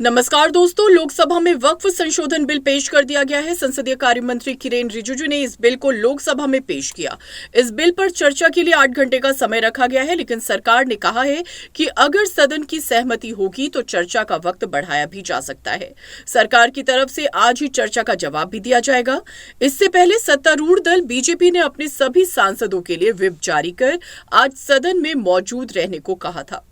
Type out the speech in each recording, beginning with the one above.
नमस्कार दोस्तों, लोकसभा में वक्फ संशोधन बिल पेश कर दिया गया है। संसदीय कार्य मंत्री किरेन रिजिजू ने इस बिल को लोकसभा में पेश किया। इस बिल पर चर्चा के लिए 8 घंटे का समय रखा गया है, लेकिन सरकार ने कहा है कि अगर सदन की सहमति होगी तो चर्चा का वक्त बढ़ाया भी जा सकता है। सरकार की तरफ से आज ही चर्चा का जवाब भी दिया जाएगा। इससे पहले सत्तारूढ़ दल बीजेपी ने अपने सभी सांसदों के लिए व्हिप जारी कर आज सदन में मौजूद रहने को कहा था।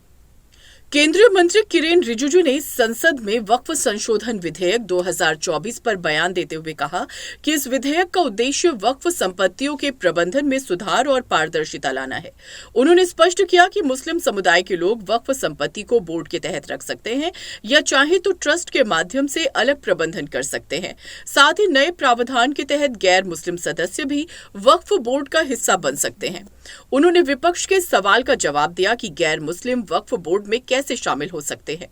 केंद्रीय मंत्री किरेन रिजिजू ने संसद में वक्फ संशोधन विधेयक 2024 पर बयान देते हुए कहा कि इस विधेयक का उद्देश्य वक्फ संपत्तियों के प्रबंधन में सुधार और पारदर्शिता लाना है। उन्होंने स्पष्ट किया कि मुस्लिम समुदाय के लोग वक्फ संपत्ति को बोर्ड के तहत रख सकते हैं या चाहे तो ट्रस्ट के माध्यम से अलग प्रबंधन कर सकते हैं। साथ ही नए प्रावधान के तहत गैर मुस्लिम सदस्य भी वक्फ बोर्ड का हिस्सा बन सकते हैं। उन्होंने विपक्ष के सवाल का जवाब दिया कि गैर मुस्लिम वक्फ बोर्ड में कैसे शामिल हो सकते हैं।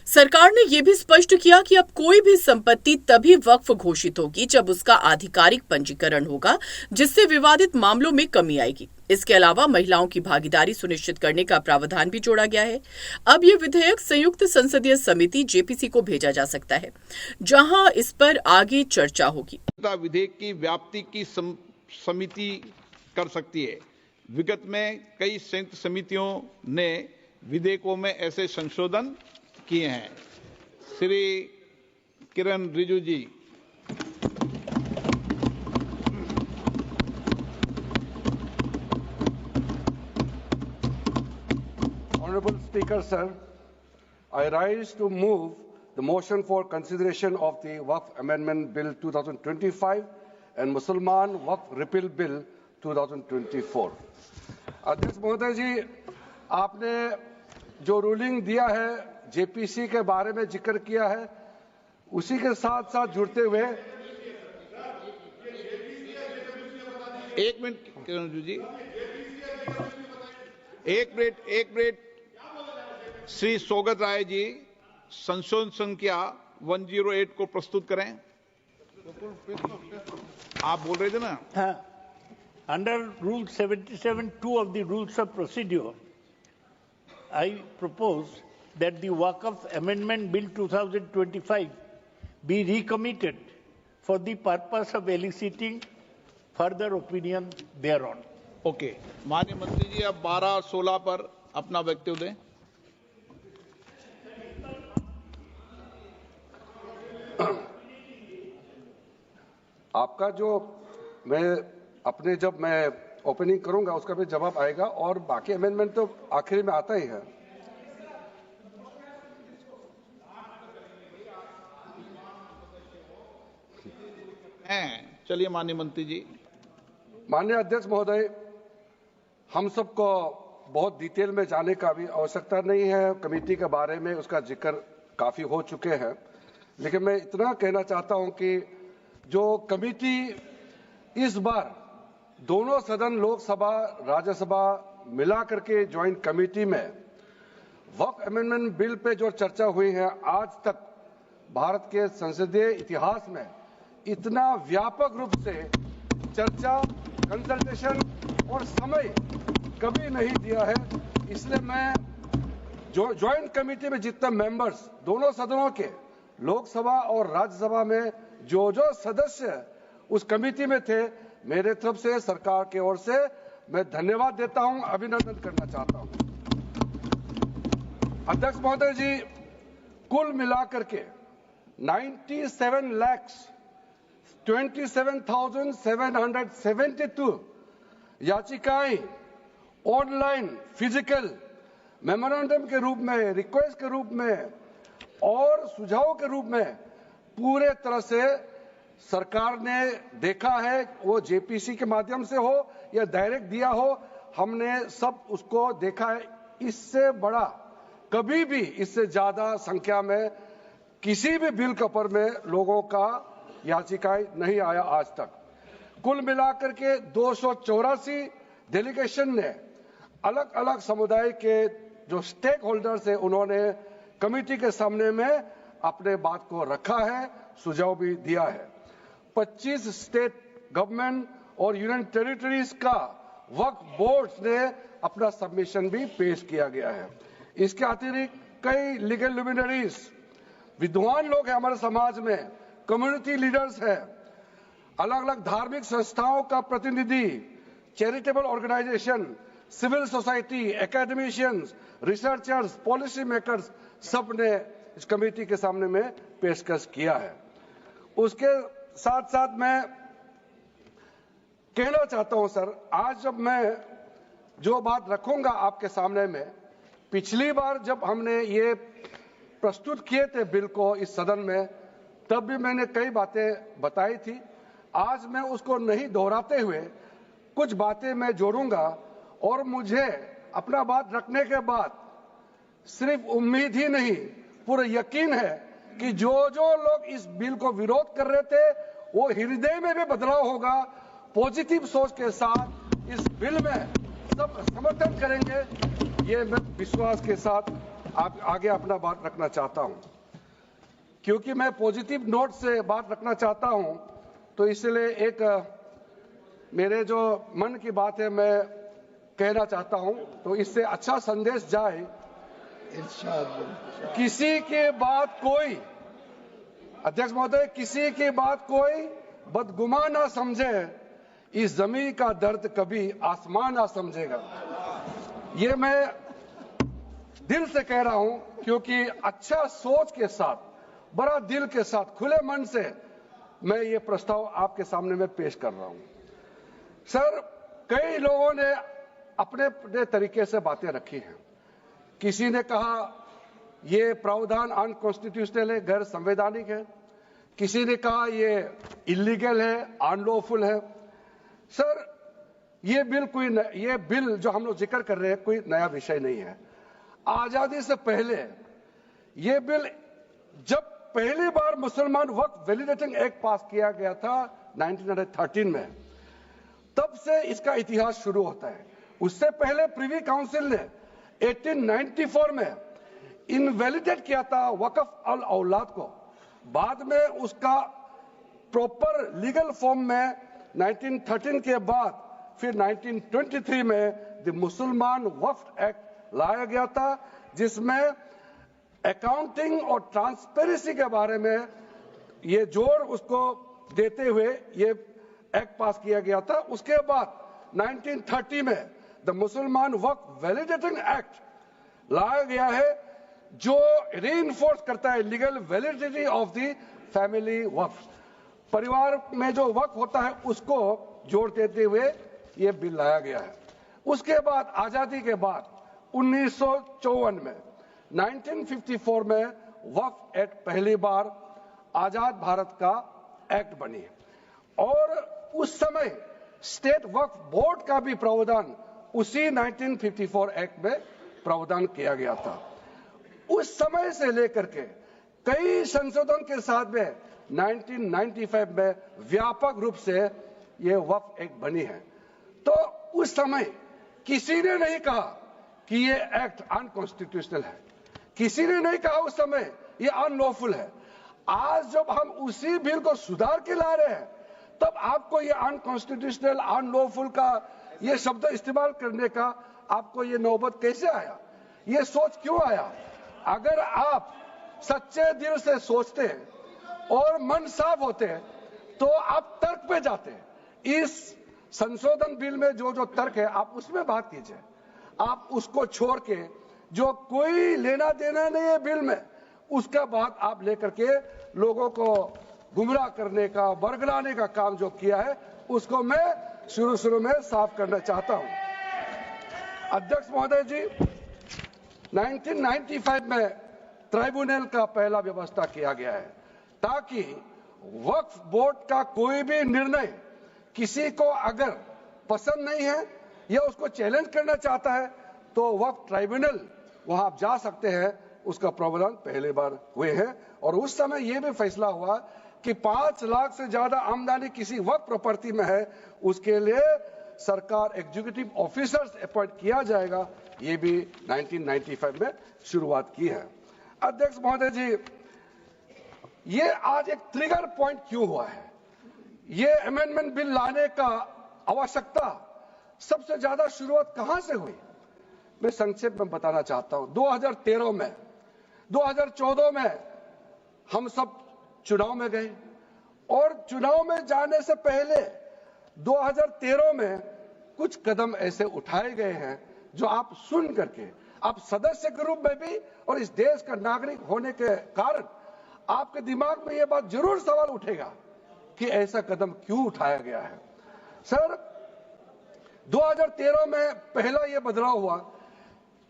सरकार ने यह भी स्पष्ट किया कि अब कोई भी संपत्ति तभी वक्फ घोषित होगी जब उसका आधिकारिक पंजीकरण होगा, जिससे विवादित मामलों में कमी आएगी। इसके अलावा महिलाओं की भागीदारी सुनिश्चित करने का प्रावधान भी जोड़ा गया है। अब यह विधेयक संयुक्त संसदीय समिति जेपीसी को भेजा जा सकता है, जहां इस पर आगे चर्चा होगी। विधेयक की व्याप्ति की समिति कर सकती है। विगत में कई संयुक्त समितियों ने विधेयकों में ऐसे संशोधन किए हैं। श्री किरेन रिजिजू जी। Honorable Speaker, sir, I rise to move the motion for consideration of the Waqf Amendment Bill 2025 and Mussalman Waqf Repeal Bill 2024। अध्यक्ष महोदय जी, आपने जो रूलिंग दिया है, जेपीसी के बारे में जिक्र किया है, उसी के साथ साथ जुड़ते हुए एक मिनट किरण जी, एक मिनट श्री सौगत राय जी संशोधन संख्या 108 को प्रस्तुत करें। आप बोल रहे थे ना? हाँ। Under Rule 77(2) of the Rules of Procedure, I propose that the Waqf Amendment Bill 2025 be recommitted for the purpose of eliciting further opinion thereon. Okay, माननीय मंत्री जी अब 12-16 पर अपना वक्तव्य दें। आपका जो जब मैं ओपनिंग करूंगा उसका भी जवाब आएगा और बाकी अमेंडमेंट तो आखिरी में आता ही है। चलिए माननीय मंत्री जी। माननीय अध्यक्ष महोदय, हम सबको बहुत डिटेल में जाने का भी आवश्यकता नहीं है। कमेटी के बारे में उसका जिक्र काफी हो चुके हैं, लेकिन मैं इतना कहना चाहता हूं कि जो कमेटी इस बार दोनों सदन लोकसभा राज्यसभा मिला करके ज्वाइंट कमेटी में वक्फ अमेंडमेंट बिल पे जो चर्चा हुई है, आज तक भारत के संसदीय इतिहास में इतना व्यापक रूप से चर्चा, कंसल्टेशन और समय कभी नहीं दिया है। इसलिए मैं जो ज्वाइंट कमेटी में जितने मेंबर्स दोनों सदनों के लोकसभा और राज्यसभा में जो सदस्य उस कमेटी में थे, मेरे तरफ से सरकार की ओर से मैं धन्यवाद देता हूं, अभिनंदन करना चाहता हूं। अध्यक्ष महोदय जी, कुल मिलाकर के 97,27,772 याचिकाएं ऑनलाइन, फिजिकल, मेमोरेंडम के रूप में, रिक्वेस्ट के रूप में और सुझाव के रूप में पूरे तरह से सरकार ने देखा है। वो जेपीसी के माध्यम से हो या डायरेक्ट दिया हो, हमने सब उसको देखा है। इससे बड़ा कभी भी, इससे ज्यादा संख्या में किसी भी बिल के ऊपर में लोगों का याचिकाएं नहीं आया आज तक। कुल मिलाकर के 284 डेलीगेशन ने अलग अलग समुदाय के जो स्टेक होल्डर्स है, उन्होंने कमेटी के सामने में अपने बात को रखा है, सुझाव भी दिया है। 25 स्टेट गवर्नमेंट और यूनियन टेरिटरीज का वक्फ बोर्ड ने अपना सबमिशन भी पेश किया गया है। इसके अतिरिक्त कई लीगल लुमिनरीज विद्वान लोग हैं हमारे समाज में, कम्युनिटी लीडर्स हैं, अलग अलग धार्मिक संस्थाओं का प्रतिनिधि, charitable organisation, civil society, academicians, researchers, policy makers, सब ने इस कमेटी के सामने में पेशकश किया है। उसके साथ साथ मैं कहना चाहता हूं सर, आज जब मैं जो बात रखूंगा आपके सामने में, पिछली बार जब हमने ये प्रस्तुत किए थे बिल को इस सदन में, तब भी मैंने कई बातें बताई थी। आज मैं उसको नहीं दोहराते हुए कुछ बातें मैं जोड़ूंगा, और मुझे अपना बात रखने के बाद सिर्फ उम्मीद ही नहीं, पूरा यकीन है कि जो जो लोग इस बिल को विरोध कर रहे थे, वो हृदय में भी बदलाव होगा। पॉजिटिव सोच के साथ इस बिल में सब समर्थन करेंगे, ये मैं विश्वास के साथ आप आगे अपना बात रखना चाहता हूं। क्योंकि मैं पॉजिटिव नोट से बात रखना चाहता हूं, तो इसलिए एक मेरे जो मन की बात है मैं कहना चाहता हूं, तो इससे अच्छा संदेश जाए। किसी के बात कोई, अध्यक्ष महोदय, किसी की बात कोई बदगुमान ना समझे, इस जमीन का दर्द कभी आसमान ना समझेगा। ये मैं दिल से कह रहा हूं, क्योंकि अच्छा सोच के साथ, बड़ा दिल के साथ, खुले मन से मैं ये प्रस्ताव आपके सामने में पेश कर रहा हूं। सर, कई लोगों ने अपने अपने तरीके से बातें रखी हैं। किसी ने कहा ये प्रावधान अनकॉन्स्टिट्यूशनल है, गैर संवैधानिक है। किसी ने कहा ये इलीगल है, अनलॉफुल है। सर, ये बिल जो हम लोग जिक्र कर रहे हैं कोई नया विषय नहीं है। आजादी से पहले ये बिल, जब पहली बार मुसलमान वक्फ वैलिडेटिंग एक्ट पास किया गया था 1913 में, तब से इसका इतिहास शुरू होता है। उससे पहले प्रिवी काउंसिल ने 1894 में इनवैलिडेट किया था वक्फ अल औलाद को। बाद में उसका प्रॉपर लीगल फॉर्म में 1913 के बाद फिर 1923 में द मुसलमान वक्फ एक्ट लाया गया था, जिसमें अकाउंटिंग और ट्रांसपेरेंसी के बारे में ये जोर उसको देते हुए ये एक्ट पास किया गया था। उसके बाद 1930 में द मुसलमान वक्फ वैलिडेटिंग एक्ट लाया गया है, जो रीइंफोर्स करता है legal validity of the family waqf. परिवार में जो वक्फ होता है उसको जोड़ देते हुए ये बिल लाया गया है। उसके बाद आजादी के बाद 1954 में 1954 में वक्फ एक्ट पहली बार आजाद भारत का एक्ट बनी, और उस समय स्टेट वक्फ बोर्ड का भी प्रावधान उसी 1954 एक्ट में प्रावधान किया गया था। उस समय से लेकर के कई संशोधन के साथ में 1995 में व्यापक रूप से ये वक्फ एक्ट बनी है। तो उस समय किसी ने नहीं कहा कि ये एक्ट अनकॉन्स्टिट्यूशनल है, किसी ने नहीं कहा उस समय ये अनलॉफुल है। आज जब हम उसी बिल को सुधार के ला रहे हैं, तब आपको ये अनकॉन्स्टिट्यूशनल, अनलॉफुल का ये शब्द इस्तेमाल करने का आपको ये नौबत कैसे आया? ये सोच क्यों आया? अगर आप सच्चे दिल से सोचते और मन साफ होते तो आप तर्क पे जाते। इस संशोधन बिल में जो जो तर्क है आप उसमें बात कीजिए। आप उसको छोड़ के जो कोई लेना देना नहीं है बिल में, उसका बात आप लेकर के लोगों को गुमराह करने का, बरगलाने का काम जो किया है, उसको मैं शुरू में साफ करना चाहता हूं। अध्यक्ष महोदय जी, 1995 में ट्राइब्यूनल का पहला व्यवस्था किया गया है, ताकि वक्फ बोर्ड का कोई भी निर्णय किसी को अगर पसंद नहीं है या उसको चैलेंज करना चाहता है, तो वक्फ ट्राइब्यूनल वहां आप जा सकते हैं। उसका प्रावधान पहले बार हुए हैं, और उस समय यह भी फैसला हुआ कि 5 लाख से ज्यादा आमदनी किसी वक्फ प्रॉपर्टी में है, उसके लिए सरकार एग्जीक्यूटिव ऑफिसर्स अपॉइंट किया जाएगा। ये भी 1995 में शुरुआत की है। अध्यक्ष महोदय जी, ये आज एक ट्रिगर पॉइंट क्यों हुआ है? ये अमेंडमेंट बिल लाने का आवश्यकता सबसे ज्यादा शुरुआत कहां से हुई? मैं संक्षेप में बताना चाहता हूं। 2013 में, 2014 में हम सब चुनाव में गए और चुनाव में जाने से पहले 2013 में कुछ कदम ऐसे उठाए गए हैं जो आप सुन करके आप सदस्य के रूप में भी और इस देश का नागरिक होने के कारण आपके दिमाग में यह बात जरूर सवाल उठेगा कि ऐसा कदम क्यों उठाया गया है। सर, 2013 में पहला यह बदलाव हुआ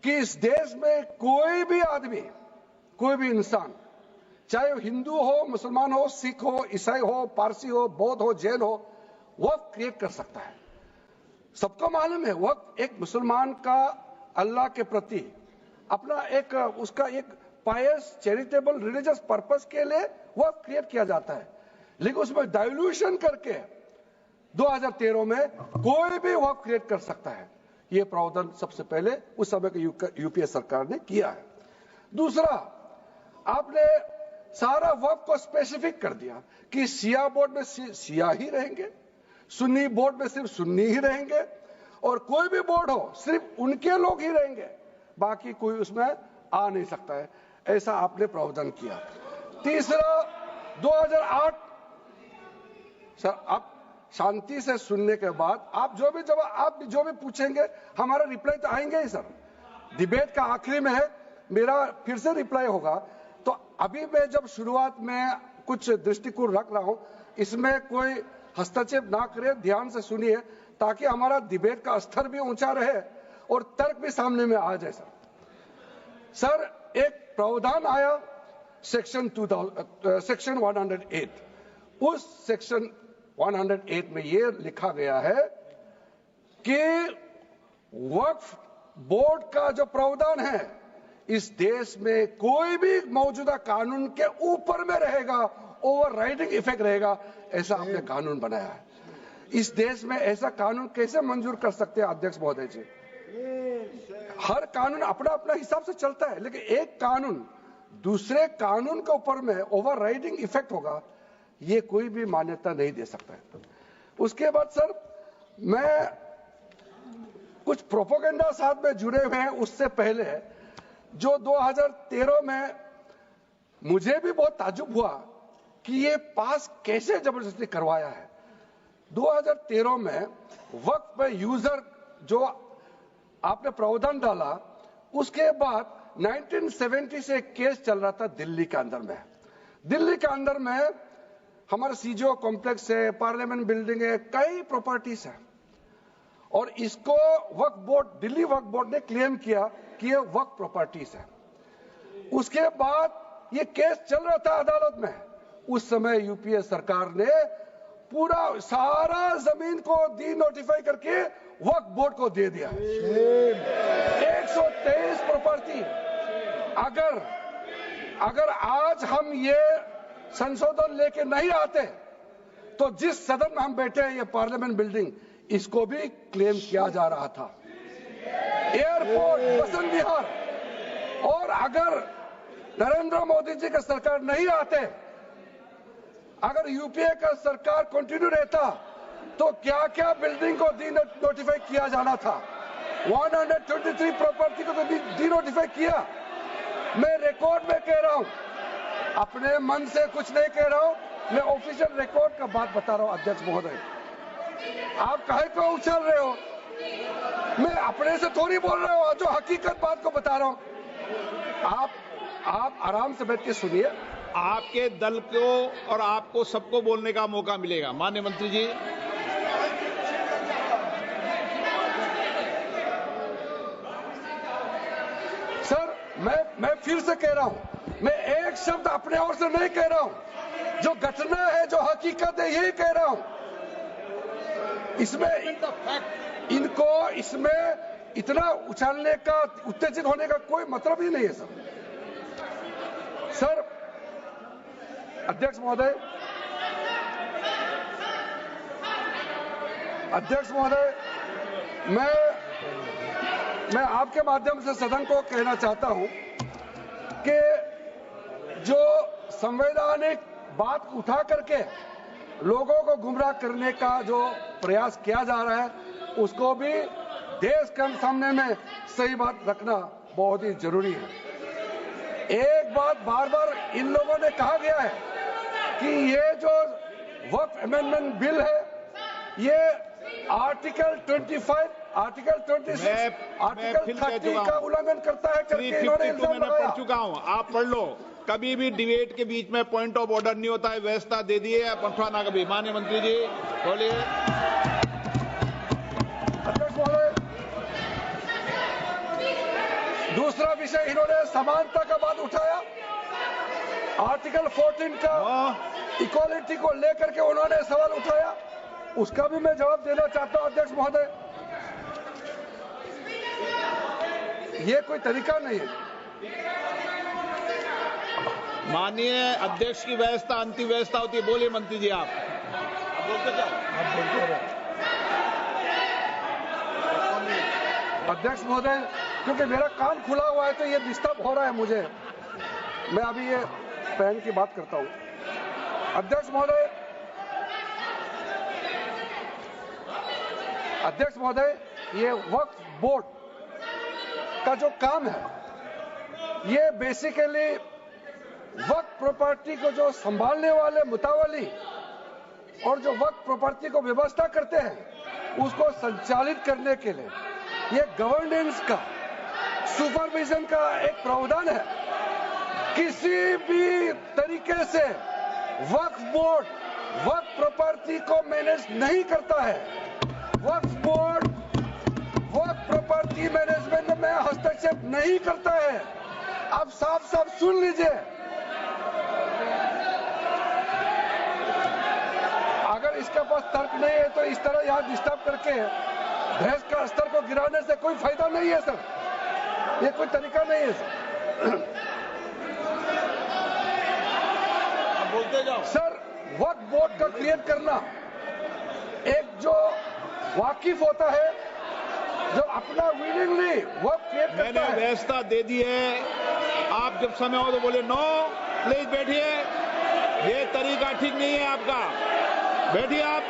कि इस देश में कोई भी आदमी, कोई भी इंसान, चाहे वो हिंदू हो, मुसलमान हो, सिख हो, ईसाई हो, पारसी हो, बौद्ध हो, जैन हो, वक्फ क्रिएट कर सकता है। सबको मालूम है वक्फ एक मुसलमान का अल्लाह के प्रति अपना एक उसका एक पायस चैरिटेबल रिलीजियस पर्पस के लिए वक्फ क्रिएट किया जाता है, लेकिन उसमें डाइल्यूशन करके 2013 में कोई भी वक्फ क्रिएट कर सकता है। यह प्रावधान सबसे पहले उस समय की यूपीए सरकार ने किया है। दूसरा, आपने सारा वक्फ को स्पेसिफिक कर दिया कि शिया बोर्ड में शिया ही रहेंगे, सुन्नी बोर्ड में सिर्फ सुन्नी ही रहेंगे और कोई भी बोर्ड हो सिर्फ उनके लोग ही रहेंगे, बाकी कोई उसमें आ नहीं सकता है। ऐसा आपने प्रावधान किया। तीसरा, 2008, सर आप शांति से सुनने के बाद आप जो भी पूछेंगे हमारा रिप्लाई तो आएंगे ही सर। डिबेट का आखिरी में है, मेरा फिर से रिप्लाई होगा। तो अभी मैं जब शुरुआत में कुछ दृष्टिकोण रख रहा हूं, इसमें कोई हस्तक्षेप ना करे, ध्यान से सुनिए ताकि हमारा डिबेट का स्तर भी ऊंचा रहे और तर्क भी सामने में आ जाए। सर, एक प्रावधान आया सेक्शन 108। उस सेक्शन 108 में यह लिखा गया है कि वक्फ बोर्ड का जो प्रावधान है इस देश में कोई भी मौजूदा कानून के ऊपर में रहेगा, ओवरराइडिंग इफेक्ट रहेगा। ऐसा आपने कानून बनाया है। इस देश में ऐसा कानून कैसे मंजूर कर सकते हैं अध्यक्ष महोदय जी? हर कानून अपना अपना हिसाब से चलता है, लेकिन एक कानून दूसरे कानून के ऊपर में ओवरराइडिंग इफेक्ट होगा, ये कोई भी मान्यता नहीं दे सकता है। उसके बाद सर, मैं कुछ प्रोपेगेंडा साथ में जुड़े हुए हैं उससे पहले जो 2013 में मुझे भी बहुत ताज्जुब हुआ कि ये पास कैसे जबरदस्ती करवाया है। 2013 में वक्फ पे यूजर जो आपने प्रावधान डाला, उसके बाद 1970 से एक केस चल रहा था दिल्ली के अंदर में। दिल्ली के अंदर में हमारा सीजीओ कॉम्प्लेक्स है, पार्लियामेंट बिल्डिंग है, कई प्रॉपर्टीज है और इसको वक्फ बोर्ड, दिल्ली वक्फ बोर्ड ने क्लेम किया कि ये वक्फ प्रॉपर्टीज है। उसके बाद ये केस चल रहा था अदालत में। उस समय यूपीए सरकार ने पूरा सारा जमीन को डी नोटिफाई करके वक्फ बोर्ड को दे दिया। 123 प्रॉपर्टी। अगर आज हम ये संशोधन लेके नहीं आते तो जिस सदन में हम बैठे हैं, ये पार्लियामेंट बिल्डिंग, इसको भी क्लेम किया जा रहा था। एयरपोर्ट, बसंत विहार, और अगर नरेंद्र मोदी जी का सरकार नहीं आते, अगर यूपीए का सरकार कंटिन्यू रहता तो क्या क्या बिल्डिंग को डी नोटिफाई किया जाना था। 123 प्रॉपर्टी को तो डी नोटिफाई किया। मैं रिकॉर्ड में कह रहा हूं, अपने मन से कुछ नहीं कह रहा हूं, मैं ऑफिशियल रिकॉर्ड का बात बता रहा हूं। अध्यक्ष महोदय, आप काहे को उछल रहे हो? मैं अपने से थोड़ी बोल रहा हूं, जो हकीकत बात को बता रहा हूं। आप आराम से बैठ के सुनिए। आपके दल को और आपको सबको बोलने का मौका मिलेगा। माननीय मंत्री जी, सर, मैं फिर से कह रहा हूं, मैं एक शब्द अपने ओर से नहीं कह रहा हूं। जो घटना है, जो हकीकत है, यही कह रहा हूं। इनको इसमें इतना उछालने का, उत्तेजित होने का कोई मतलब ही नहीं है सर। अध्यक्ष महोदय, मैं आपके माध्यम से सदन को कहना चाहता हूं कि जो संवैधानिक बात उठा करके लोगों को गुमराह करने का जो प्रयास किया जा रहा है, उसको भी देश के सामने में सही बात रखना बहुत ही जरूरी है। एक बाद बार बार इन लोगों ने कहा गया है कि ये जो वक्फ अमेंडमेंट बिल है ये आर्टिकल 25, आर्टिकल 26, आर्टिकल 30 का उल्लंघन करता है करके इन्होंने इल्जाम मैं लगाया। पढ़ चुका हूं, आप पढ़ लो। कभी भी डिबेट के बीच में पॉइंट ऑफ ऑर्डर नहीं होता है, व्यवस्था दे दी है पंथवा ना कभी। माननीय मंत्री जी बोलिए। अध्यक्ष महोदय, दूसरा विषय इन्होंने समानता का बात उठाया, आर्टिकल 14 का इक्वालिटी को लेकर के उन्होंने सवाल उठाया, उसका भी मैं जवाब देना चाहता हूं अध्यक्ष महोदय। ये कोई तरीका नहीं है। माननीय अध्यक्ष की व्यवस्था अंतिम व्यवस्था होती है। बोलिए मंत्री जी आप बोलते क्या? अध्यक्ष महोदय, क्योंकि मेरा कान खुला हुआ है तो ये डिस्टर्ब हो रहा है मुझे। मैं अभी ये पेन की बात करता हूं। अध्यक्ष महोदय, ये वक्फ बोर्ड का जो काम है ये बेसिकली वक्फ प्रॉपर्टी को जो संभालने वाले मुतावली और जो वक्फ प्रॉपर्टी को व्यवस्था करते हैं उसको संचालित करने के लिए ये गवर्नेंस का, सुपरविजन का एक प्रावधान है। किसी भी तरीके से वक्फ बोर्ड वक्फ प्रॉपर्टी को मैनेज नहीं करता है। वक्फ बोर्ड वक्फ प्रॉपर्टी मैनेजमेंट में हस्तक्षेप नहीं करता है। आप साफ साफ सुन लीजिए, अगर इसके पास तर्क नहीं है तो इस तरह यहां डिस्टर्ब करके बहस का स्तर को गिराने से कोई फायदा नहीं है सर, ये कोई तरीका नहीं है सर। बोलते जाओ सर, वक्फ बोर्ड का क्रिएट करना एक जो वाकिफ होता है, जो अपना विलिंगली वक्फ क्रिएट करता मैंने है। व्यवस्था दे दी है, आप जब समय हो तो बोले नो, प्लीज बैठिए। ये तरीका ठीक नहीं है आपका, बैठिए आप।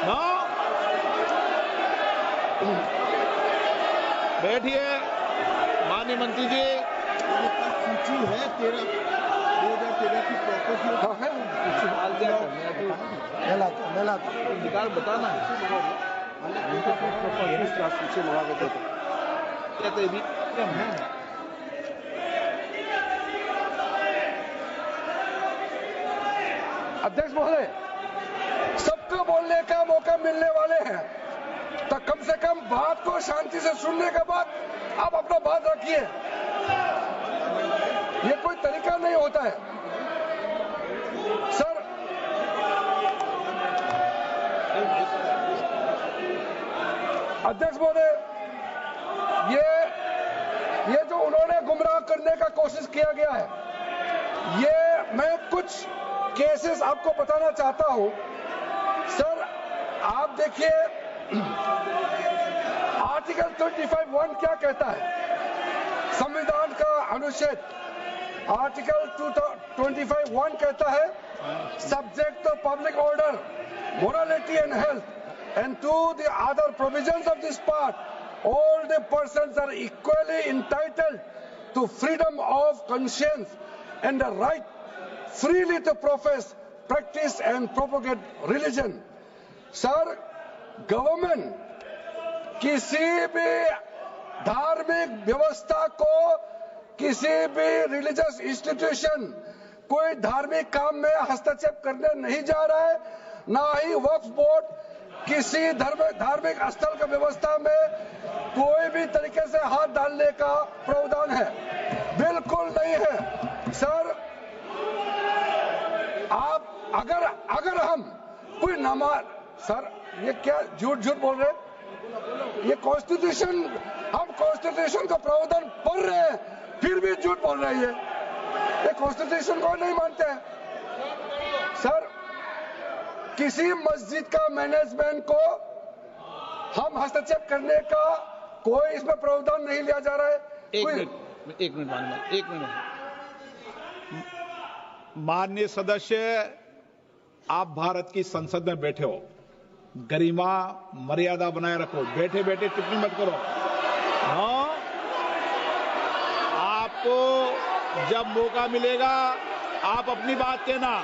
नो, बैठिए। माननीय मंत्री जी सूची है 2013 की प्रॉपर्टी हाँ है, मैं लाता निकाल बताना सूची मंगा के देते कहते भी अध्यक्ष महोदय, सबको बोलने का मौका मिलने वाले हैं तो कम से कम बात को शांति से सुनने के बाद आप अपना बात रखिए। ये कोई तरीका नहीं होता है सर। अध्यक्ष महोदय, ये जो उन्होंने गुमराह करने का कोशिश किया गया है, ये मैं कुछ केसेस आपको बताना चाहता हूं सर। आप देखिए आर्टिकल 25(1) क्या कहता है, संविधान का अनुच्छेद आर्टिकल 25(1) कहता है, subject to public order, morality and health, and to the other provisions of this part, all the persons are equally entitled to freedom of conscience and the right freely to profess, practice and propagate religion. Sir, government किसी भी धार्मिक व्यवस्था को, किसी भी religious institution, कोई धार्मिक काम में हस्तक्षेप करने नहीं जा रहा है, ना ही वक्फ बोर्ड किसी धार्मिक स्थल की व्यवस्था में कोई भी तरीके से हाथ डालने का प्रावधान है, बिल्कुल नहीं है सर। आप अगर हम कोई नमाज, सर ये क्या झूठ बोल रहे हैं, ये कॉन्स्टिट्यूशन, हम कॉन्स्टिट्यूशन का प्रावधान पढ़ रहे हैं फिर भी झूठ बोल रहे हैं, ये कॉन्स्टिट्यूशन को नहीं मानते हैं सर। किसी मस्जिद का मैनेजमेंट को हम हस्तक्षेप करने का कोई इसमें प्रावधान नहीं लिया जा रहा है। एक मिनट माननीय सदस्य, आप भारत की संसद में बैठे हो, गरिमा मर्यादा बनाए रखो, बैठे बैठे टिप्पणी मत करो। हाँ, आपको जब मौका मिलेगा आप अपनी बात कहना,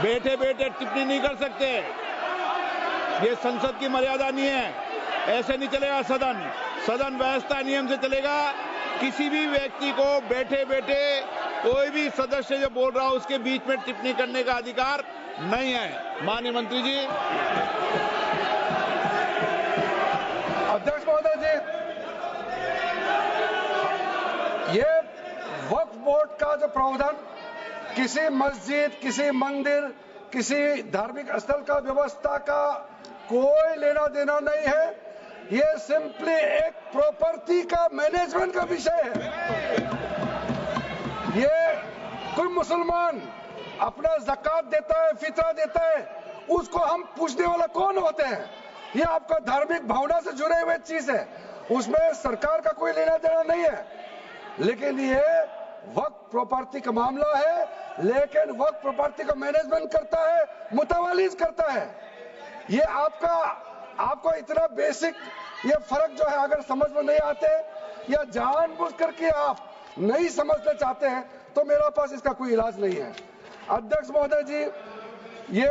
बैठे बैठे टिप्पणी नहीं कर सकते। ये संसद की मर्यादा नहीं है, ऐसे नहीं चलेगा सदन। सदन व्यवस्था नियम से चलेगा। किसी भी व्यक्ति को बैठे बैठे कोई भी सदस्य जो बोल रहा हो उसके बीच में टिप्पणी करने का अधिकार नहीं है। माननीय मंत्री जी। अध्यक्ष महोदय जी, ये वक्फ बोर्ड का जो प्रावधान किसी मस्जिद, किसी मंदिर, किसी धार्मिक स्थल का व्यवस्था का कोई लेना देना नहीं है। ये सिंपली एक प्रॉपर्टी का मैनेजमेंट का विषय है। ये कोई मुसलमान अपना ज़कात देता है, फितरा देता है, उसको हम पूछने वाला कौन होते हैं? ये आपका धार्मिक भावना से जुड़े हुए चीज है, उसमें सरकार का कोई लेना देना नहीं है। लेकिन ये वक्फ प्रॉपर्टी का मामला है, लेकिन वक्फ प्रॉपर्टी का मैनेजमेंट करता है, मुतवालिज करता है। ये आपको इतना बेसिक ये फर्क जो है अगर समझ में नहीं आते या जानबूझ करके आप नहीं समझना चाहते हैं तो मेरा पास इसका कोई इलाज नहीं है। अध्यक्ष महोदय जी, ये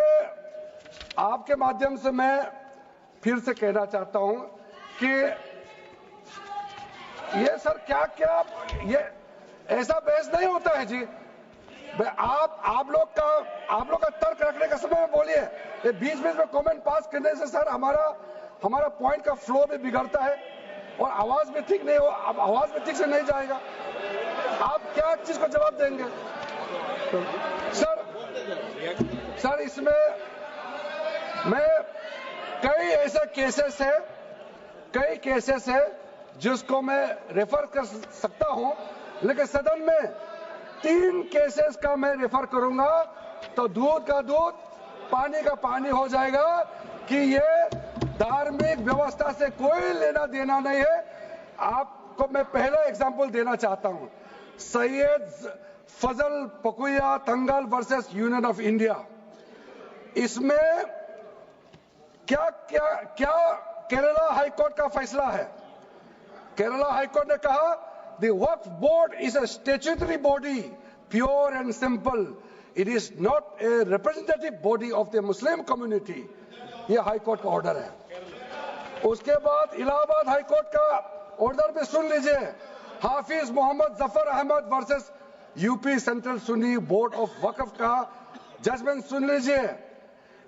आपके माध्यम से मैं फिर से कहना चाहता हूं कि ये सर क्या ये ऐसा बहस नहीं होता है जी। आप लोग का तर्क रखने का समय में बोलिए, ये बीच में कमेंट पास करने से सर हमारा पॉइंट का फ्लो भी बिगड़ता है और आवाज भी ठीक नहीं हो, अब आवाज भी ठीक से नहीं जाएगा। आप क्या चीज को जवाब देंगे सर? इसमें मैं कई ऐसे केसेस है जिसको मैं रेफर कर सकता हूं, लेकिन सदन में 3 केसेस का मैं रेफर करूंगा तो दूध का दूध, पानी का पानी हो जाएगा कि ये धार्मिक व्यवस्था से कोई लेना देना नहीं है। आपको मैं पहला एग्जांपल देना चाहता हूं, सैयद फजल पकुया तंगल वर्सेस यूनियन ऑफ इंडिया। इसमें क्या केरला हाईकोर्ट का फैसला है। केरला हाईकोर्ट ने कहा the Waqf board is a statutory body, pure and simple, it is not a representative body of the Muslim community. यह हाईकोर्ट का ऑर्डर है। उसके बाद इलाहाबाद हाईकोर्ट का ऑर्डर भी सुन लीजिए, Hafiz Mohammad Zafar Ahmad versus UP central Sunni board of waqf का जजमेंट सुन लीजिए।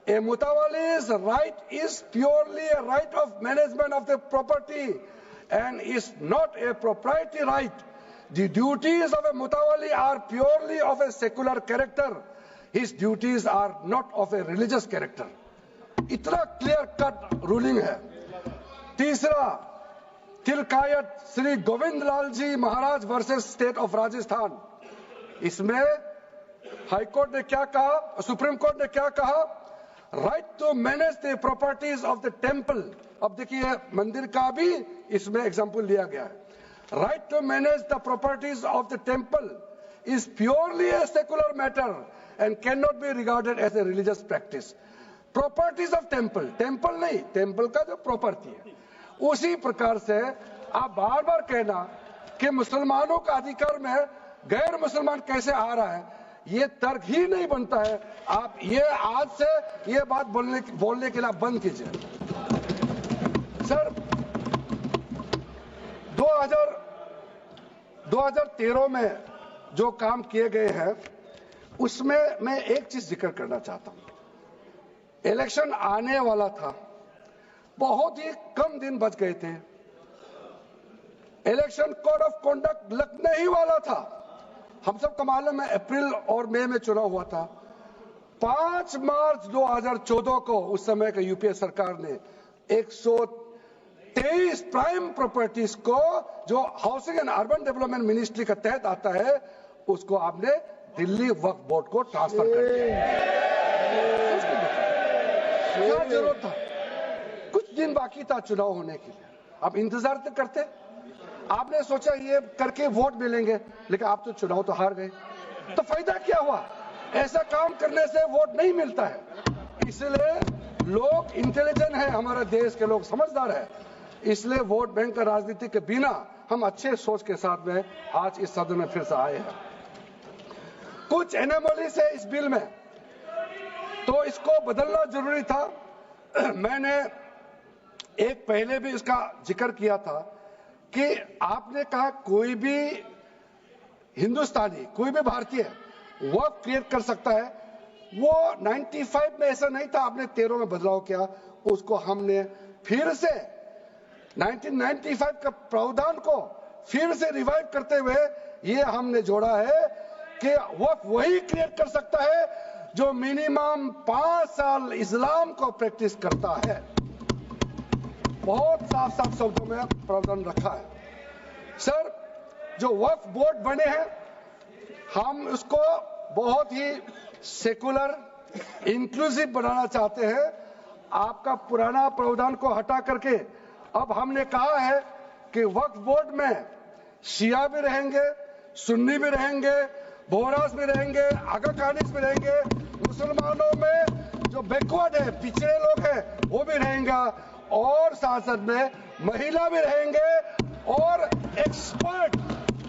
A mutawali's right is purely a right of management of the property and is not a proprietary right. The duties of a mutawali are purely of a secular character. His duties are not of a religious character. इतना clear cut ruling है। तीसरा, तिलकायत श्री गोविंद लाल जी महाराज versus state of Rajasthan. इसमें high court ने क्या कहा, supreme court ने क्या कहा, right to manage the properties of the temple. अब देखिए मंदिर का भी इसमें एग्जांपल लिया गया है। Right to manage the properties of the temple is purely a secular matter and can not be regarded as a religious practice. Properties of temple नहीं, टेम्पल का जो प्रॉपर्टी है। उसी प्रकार से आप बार बार कहना कि मुसलमानों का अधिकार में गैर मुसलमान कैसे आ रहा है, ये तर्क ही नहीं बनता है। आप ये आज से ये बात बोलने के लिए बंद कीजिए। सर 2013 में जो काम किए गए हैं उसमें मैं एक चीज जिक्र करना चाहता हूं। इलेक्शन आने वाला था, बहुत ही कम दिन बच गए थे, इलेक्शन कोड ऑफ कॉन्डक्ट लगने ही वाला था। हम सबको मालूम है अप्रैल और मई में चुनाव हुआ था। 5 मार्च 2014 को उस समय के यूपीए सरकार ने 123 प्राइम प्रॉपर्टीज को जो housing and urban development ministry के तहत आता है उसको आपने दिल्ली वक्फ बोर्ड को ट्रांसफर कर दिया। क्या जरूरत था? कुछ दिन बाकी था चुनाव होने के लिए, आप इंतजार तो करते। आपने सोचा ये करके वोट मिलेंगे, लेकिन आप तो चुनाव तो हार गए, तो फायदा क्या हुआ? ऐसा काम करने से वोट नहीं मिलता है। इसलिए लोग इंटेलिजेंट हैं, हमारे देश के लोग समझदार हैं, इसलिए वोट बैंक का राजनीति के बिना हम अच्छे सोच के साथ में आज इस सदन में फिर से आए हैं। कुछ एनोमलीज है इस बिल में, तो इसको बदलना जरूरी था। मैंने एक पहले भी इसका जिक्र किया था कि आपने कहा कोई भी हिंदुस्तानी, कोई भी भारतीय वक्फ क्रिएट कर सकता है। वो 95 में ऐसा नहीं था, आपने 13 में बदलाव किया, उसको हमने फिर से 1995 का प्रावधान को फिर से रिवाइव करते हुए ये हमने जोड़ा है कि वक्फ वही क्रिएट कर सकता है जो मिनिमम 5 साल इस्लाम को प्रैक्टिस करता है। बहुत साफ साफ शब्दों में प्रावधान रखा है। सर, जो वक्फ बोर्ड बने हैं, हम उसको बहुत ही सेकुलर, इंक्लूसिव बनाना चाहते हैं। आपका पुराना प्रावधान को हटा करके अब हमने कहा है कि वक्फ बोर्ड में शिया भी रहेंगे, सुन्नी भी रहेंगे, बोहरास भी रहेंगे, आगा खानिस भी रहेंगे, मुसलमानों में जो बैकवर्ड है, पिछड़े लोग हैं, वो भी रहेंगे, और साथ साथ में महिला भी रहेंगे और एक्सपर्ट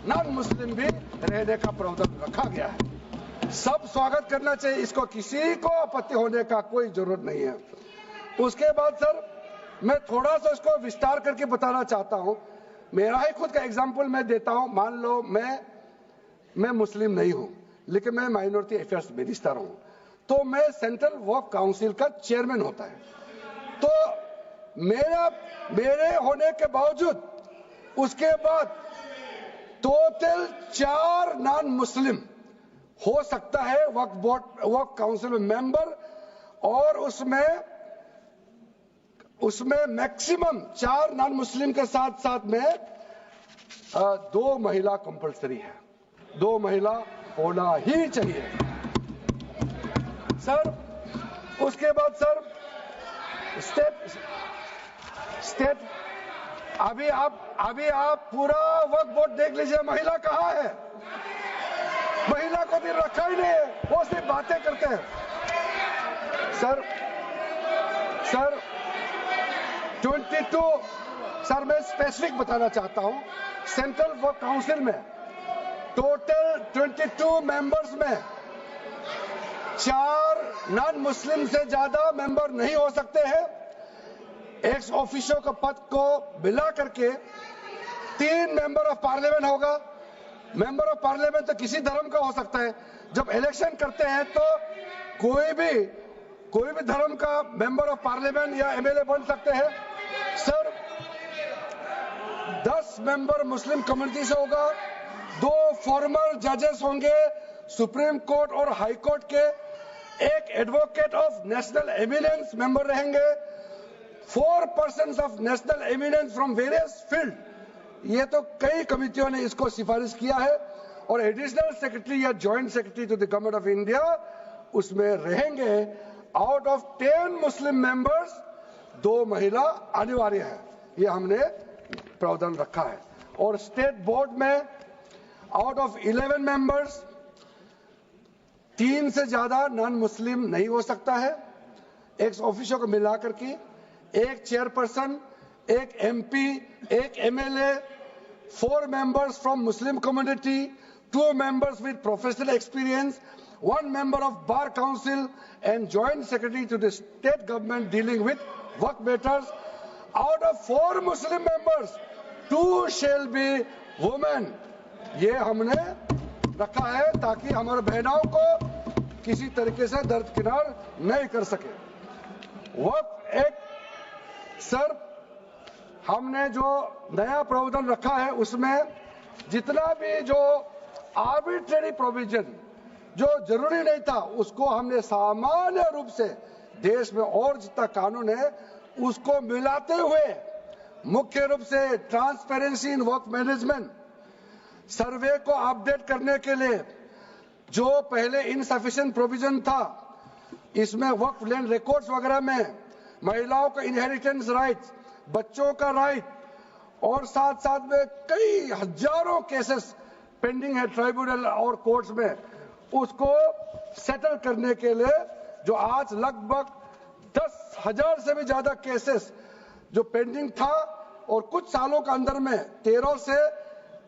नॉन मुस्लिम भी रहने का प्रावधान रखा गया है। सब स्वागत करना चाहिए, इसको किसी को आपत्ति होने का कोई जरूरत नहीं है। उसके बाद सर, मैं थोड़ा सा इसको विस्तार करके बताना चाहता हूं। मेरा ही खुद का एग्जांपल मैं देता हूं। मान लो मैं मुस्लिम नहीं हूं, लेकिन मैं माइनॉरिटी अफेयर्स मिनिस्टर हूं, तो मैं सेंट्रल वक्फ काउंसिल का चेयरमैन होता है। तो मेरे होने के बावजूद उसके बाद टोटल 4 नॉन मुस्लिम हो सकता है वक्फ काउंसिल में मेंबर, और उसमें मैक्सिमम 4 नॉन मुस्लिम के साथ साथ में 2 महिला कंपलसरी है। 2 महिला होना ही चाहिए सर। उसके बाद सर स्टेट अभी आप पूरा वक्फ बोर्ड देख लीजिए, महिला कहाँ है? महिला को भी रखा ही नहीं है, वो सिर्फ बातें करते हैं। सर 22 सर, मैं स्पेसिफिक बताना चाहता हूं। सेंट्रल वक्फ काउंसिल में टोटल 22 मेंबर्स में 4 नॉन मुस्लिम से ज्यादा मेंबर नहीं हो सकते हैं। एक्स ऑफिशियो का पद को मिला करके 3 मेंबर ऑफ पार्लियामेंट होगा। मेंबर ऑफ पार्लियामेंट तो किसी धर्म का हो सकता है। जब इलेक्शन करते हैं तो कोई भी धर्म का मेंबर ऑफ पार्लियामेंट या एमएलए बन सकते हैं। सर 10 मेंबर मुस्लिम कम्युनिटी से होगा, 2 फॉर्मर जजेस होंगे सुप्रीम कोर्ट और हाई कोर्ट के, 1 advocate of national eminence member रहेंगे, 4 persons of national eminence from various field. ये तो कई कमिटियों ने इसको सिफारिश किया है, और एडिशनल सेक्रेटरी या joint secretary to the government of India उसमें रहेंगे। आउट ऑफ 10 मुस्लिम मेंबर्स 2 महिला अनिवार्य है, ये हमने प्रावधान रखा है। और स्टेट बोर्ड में आउट ऑफ 11 मेंबर्स 3 से ज्यादा नॉन मुस्लिम नहीं हो सकता है। एक्स ऑफिसर को मिलाकर के 1 chairperson, 1 MP, 1 MLA, 4 members from Muslim community, 2 members with professional experience, 1 member of Bar Council and Joint Secretary to the state government dealing with work matters. Out of 4 Muslim members, 2 shall be women. ये हमने रखा है ताकि हमारे बहनों को किसी तरीके से दरकिनार नहीं कर सके। वक्फ एक्ट सर, हमने जो नया प्रावधान रखा है उसमें जितना भी जो आर्बिट्रेरी प्रोविजन जो जरूरी नहीं था उसको हमने सामान्य रूप से देश में और जितना कानून है उसको मिलाते हुए मुख्य रूप से ट्रांसपेरेंसी इन वक्फ मैनेजमेंट, सर्वे को अपडेट करने के लिए जो पहले इनसफिशिएंट प्रोविजन था, इसमें वक्फ लैंड रिकॉर्ड्स वगैरह में महिलाओं का इनहेरिटेंस राइट्स, बच्चों का राइट, और साथ साथ में कई हजारों केसेस पेंडिंग है ट्राइब्यूनल और कोर्ट्स में, उसको सेटल करने के लिए जो आज लगभग 10,000 से भी ज्यादा केसेस जो पेंडिंग था और कुछ सालों के अंदर में 13 से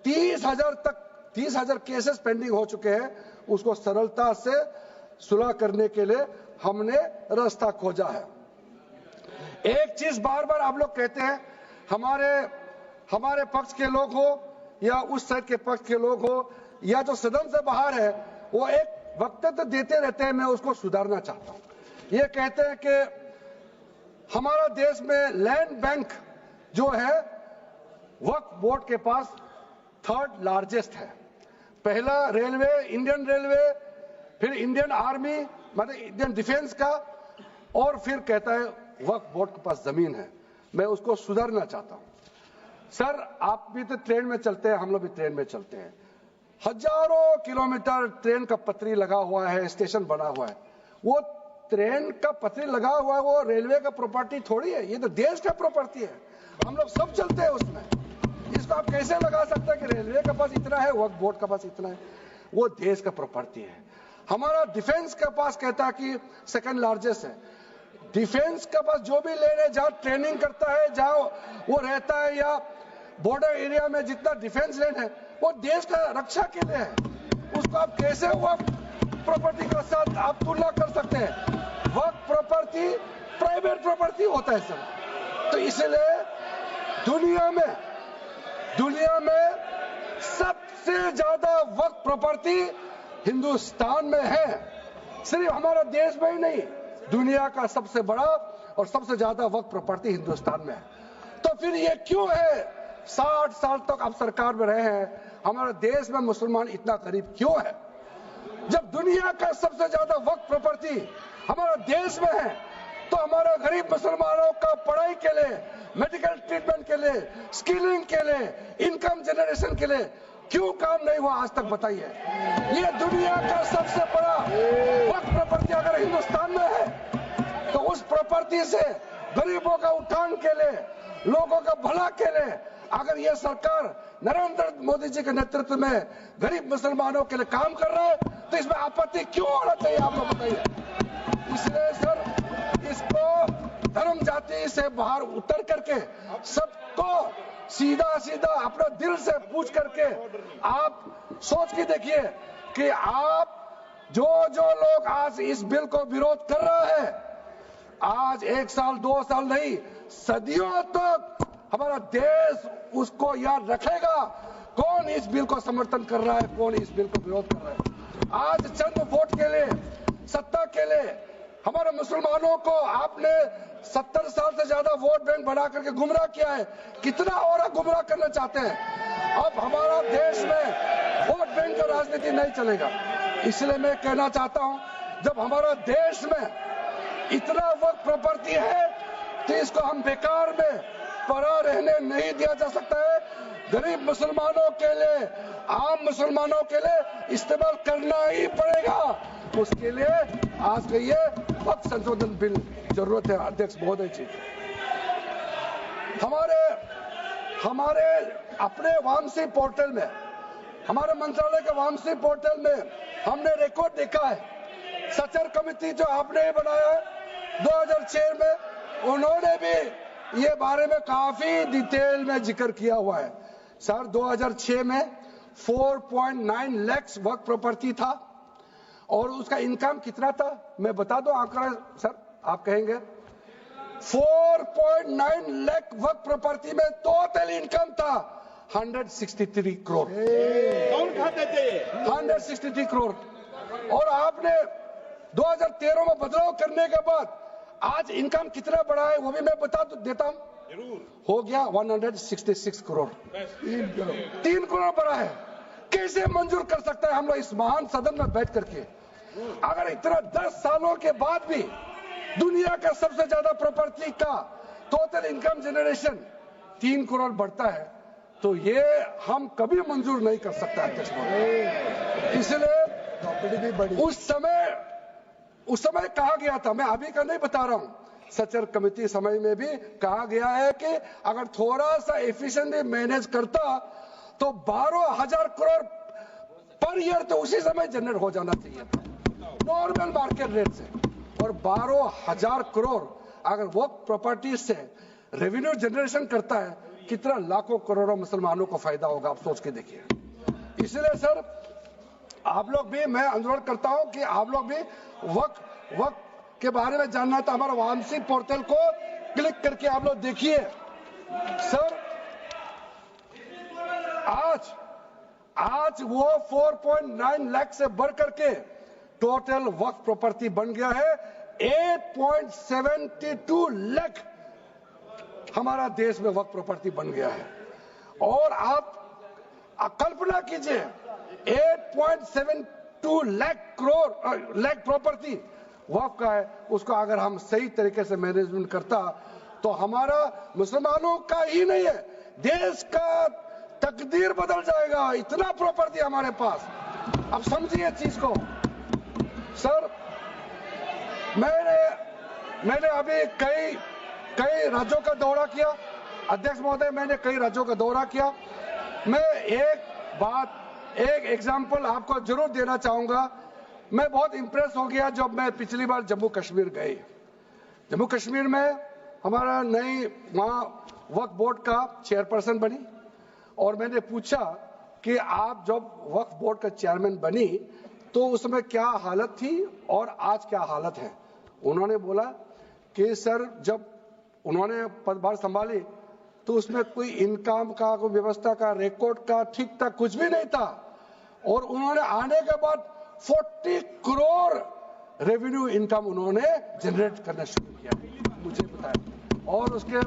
30,000 तक 30,000 केसेस पेंडिंग हो चुके हैं, उसको सरलता से सुलह करने के लिए हमने रास्ता खोजा है। एक चीज बार बार आप लोग कहते हैं, हमारे पक्ष के लोग हो या उस साइड के पक्ष के लोग हो या जो सदन से बाहर है, वो एक वक्तव्य देते रहते हैं। मैं उसको सुधारना चाहता हूं। ये कहते हैं कि हमारा देश में लैंड बैंक जो है वक्फ बोर्ड के पास 3rd लार्जेस्ट है। पहला रेलवे, इंडियन रेलवे, फिर इंडियन आर्मी मतलब इंडियन डिफेंस का, और फिर कहता है वक्फ बोर्ड के पास जमीन है। मैं उसको सुधारना चाहता हूं। सर, आप भी तो ट्रेन में चलते हैं, हम लोग भी ट्रेन में चलते हैं। हजारों किलोमीटर ट्रेन का पटरी लगा हुआ है, स्टेशन बना हुआ है। वो ट्रेन का पटरी लगा हुआ है, वो रेलवे का प्रॉपर्टी थोड़ी है, ये तो देश का प्रॉपर्टी है। हम लोग सब चलते हैं उसमें। इसको आप कैसे लगा सकते हैं कि रेलवे के पास इतना है, वक्फ बोर्ड के पास इतना है? वो देश का प्रॉपर्टी है। हमारा डिफेंस के पास कहता है कि 2nd लार्जेस्ट है। डिफेंस के पास जो भी ले रहे, जहां ट्रेनिंग करता है, जहां वो रहता है, या बॉर्डर एरिया में जितना डिफेंस लैंड है, वो देश का रक्षा के लिए है। उसको आप कैसे वक्फ प्रॉपर्टी के साथ आप तुलना कर सकते हैं? वक्फ प्रॉपर्टी प्राइवेट प्रॉपर्टी होता है सर। तो इसलिए दुनिया में सबसे ज्यादा वक्फ प्रॉपर्टी हिंदुस्तान में है। सिर्फ हमारा देश में ही नहीं, दुनिया का सबसे बड़ा और सबसे ज्यादा वक्फ प्रॉपर्टी हिंदुस्तान में है। तो फिर ये क्यों है 60 साल तक आप सरकार में रहे हैं, हमारे देश में मुसलमान इतना गरीब क्यों है? जब दुनिया का सबसे ज्यादा वक्फ प्रॉपर्टी हमारा देश में है, तो हमारा गरीब मुसलमानों का पढ़ाई के लिए, मेडिकल ट्रीटमेंट के लिए, स्किलिंग के लिए, इनकम जनरेशन के लिए क्यों काम नहीं हुआ आज तक? बताइए। ये दुनिया का सबसे बड़ा वक्फ प्रॉपर्टी अगर हिंदुस्तान में है, तो उस प्रॉपर्टी से गरीबों का उत्थान के लिए, लोगों का भला के लिए अगर ये सरकार नरेंद्र मोदी जी के नेतृत्व में गरीब मुसलमानों के लिए काम कर रहा है, तो इसमें आपत्ति क्यों होना चाहिए? आप लोग बताइए। इसलिए सर, इसको धर्म जाति से बाहर उतर करके सबको सीधा अपना दिल से पूछ करके आप सोच के देखिए कि आप जो लोग आज इस बिल को विरोध कर रहा है, आज 1 साल 2 साल नहीं, सदियों तक हमारा देश उसको याद रखेगा कौन इस बिल को समर्थन कर रहा है, कौन इस बिल को विरोध कर रहा है। आज चंद वोट के लिए, सत्ता के लिए हमारे मुसलमानों को आपने 70 साल से ज्यादा वोट बैंक बना करके गुमराह किया है। कितना और गुमराह करना चाहते हैं? अब हमारा देश में वोट बैंक का राजनीति नहीं चलेगा। इसलिए मैं कहना चाहता हूं, जब हमारा देश में इतना वक्फ प्रॉपर्टी है, तो इसको हम बेकार में पड़ा रहने नहीं दिया जा सकता है। गरीब मुसलमानों के लिए, आम मुसलमानों के लिए इस्तेमाल करना ही पड़ेगा। उसके लिए आज के ये वक्फ संशोधन बिल जरूरत है। अध्यक्ष महोदय जी, हमारे अपने वामसी पोर्टल में, हमारे मंत्रालय के वामसी पोर्टल में हमने रिकॉर्ड देखा है। सचर कमेटी जो आपने बनाया है 2006 में, उन्होंने भी ये बारे में काफी डिटेल में जिक्र किया हुआ है। सर, 2006 में 4.9 लाख वक्फ प्रॉपर्टी था और उसका इनकम कितना था? मैं बता दूं आंकड़ा सर, आप कहेंगे 4.9 लाख वक्फ प्रॉपर्टी में टोटल इनकम था 163 करोड़। कौन खाते थे? 163 करोड़। और आपने 2013 में बदलाव करने के बाद आज इनकम कितना बढ़ा है वो भी मैं बता देता हूं। हो गया 166 करोड़। 3 करोड़ बढ़ा है। कैसे मंजूर कर सकता है हम लोग इस महान सदन में बैठ करके? अगर इतना 10 सालों के बाद भी दुनिया का सबसे ज्यादा प्रॉपर्टी का टोटल इनकम जनरेशन 3 करोड़ बढ़ता है, तो ये हम कभी मंजूर नहीं कर सकता अध्यक्ष। इसलिए उस समय कहा गया था, मैं अभी का नहीं बता रहा हूं, सचर कमेटी समय में भी कहा गया है कि अगर थोड़ा सा एफिशिएंटली मैनेज करता तो 12,000 करोड़ पर ईयर तो उसी समय जनरेट हो जाना चाहिए था नॉर्मल मार्केट रेट से। और 12,000 करोड़ अगर वो प्रॉपर्टी से रेवेन्यू जनरेशन करता है, कितना लाखों करोड़ों मुसलमानों को फायदा होगा, आप सोच के देखिए। इसलिए सर, आप लोग भी, मैं अनुरोध करता हूं कि आप लोग भी वक्त के बारे में जानना है तो हमारा वामसी पोर्टल को क्लिक करके आप लोग देखिए। सर आज वो 4.9 लाख से बढ़ करके टोटल वक्फ प्रॉपर्टी बन गया है 8.72 लाख हमारा देश में वक्फ प्रॉपर्टी बन गया है। और आप कल्पना कीजिए 8.72 लाख प्रॉपर्टी वक्फ का है, उसको अगर हम सही तरीके से मैनेजमेंट करता तो हमारा मुसलमानों का ही नहीं है देश का तकदीर बदल जाएगा। इतना प्रॉपर्टी हमारे पास, अब समझिए चीज को। सर मैंने अभी कई राज्यों का दौरा किया, अध्यक्ष महोदय, मैंने कई राज्यों का दौरा किया। मैं एक एग्जांपल आपको जरूर देना चाहूंगा। मैं बहुत इंप्रेस हो गया जब मैं पिछली बार जम्मू कश्मीर गई। जम्मू कश्मीर में हमारा नई वहां वक्फ बोर्ड का चेयरपर्सन बनी और मैंने पूछा कि आप जब वक्फ बोर्ड का चेयरमैन बनी तो उसमें क्या हालत थी और आज क्या हालत है। उन्होंने बोला कि सर जब उन्होंने पदभार संभाली तो उसमें कोई इनकम का, कोई व्यवस्था का, रिकॉर्ड का ठीक ठाक कुछ भी नहीं था। और उन्होंने आने के बाद 40 करोड़ रेवेन्यू इनकम उन्होंने जनरेट करना शुरू किया, मुझे बताया। और उसके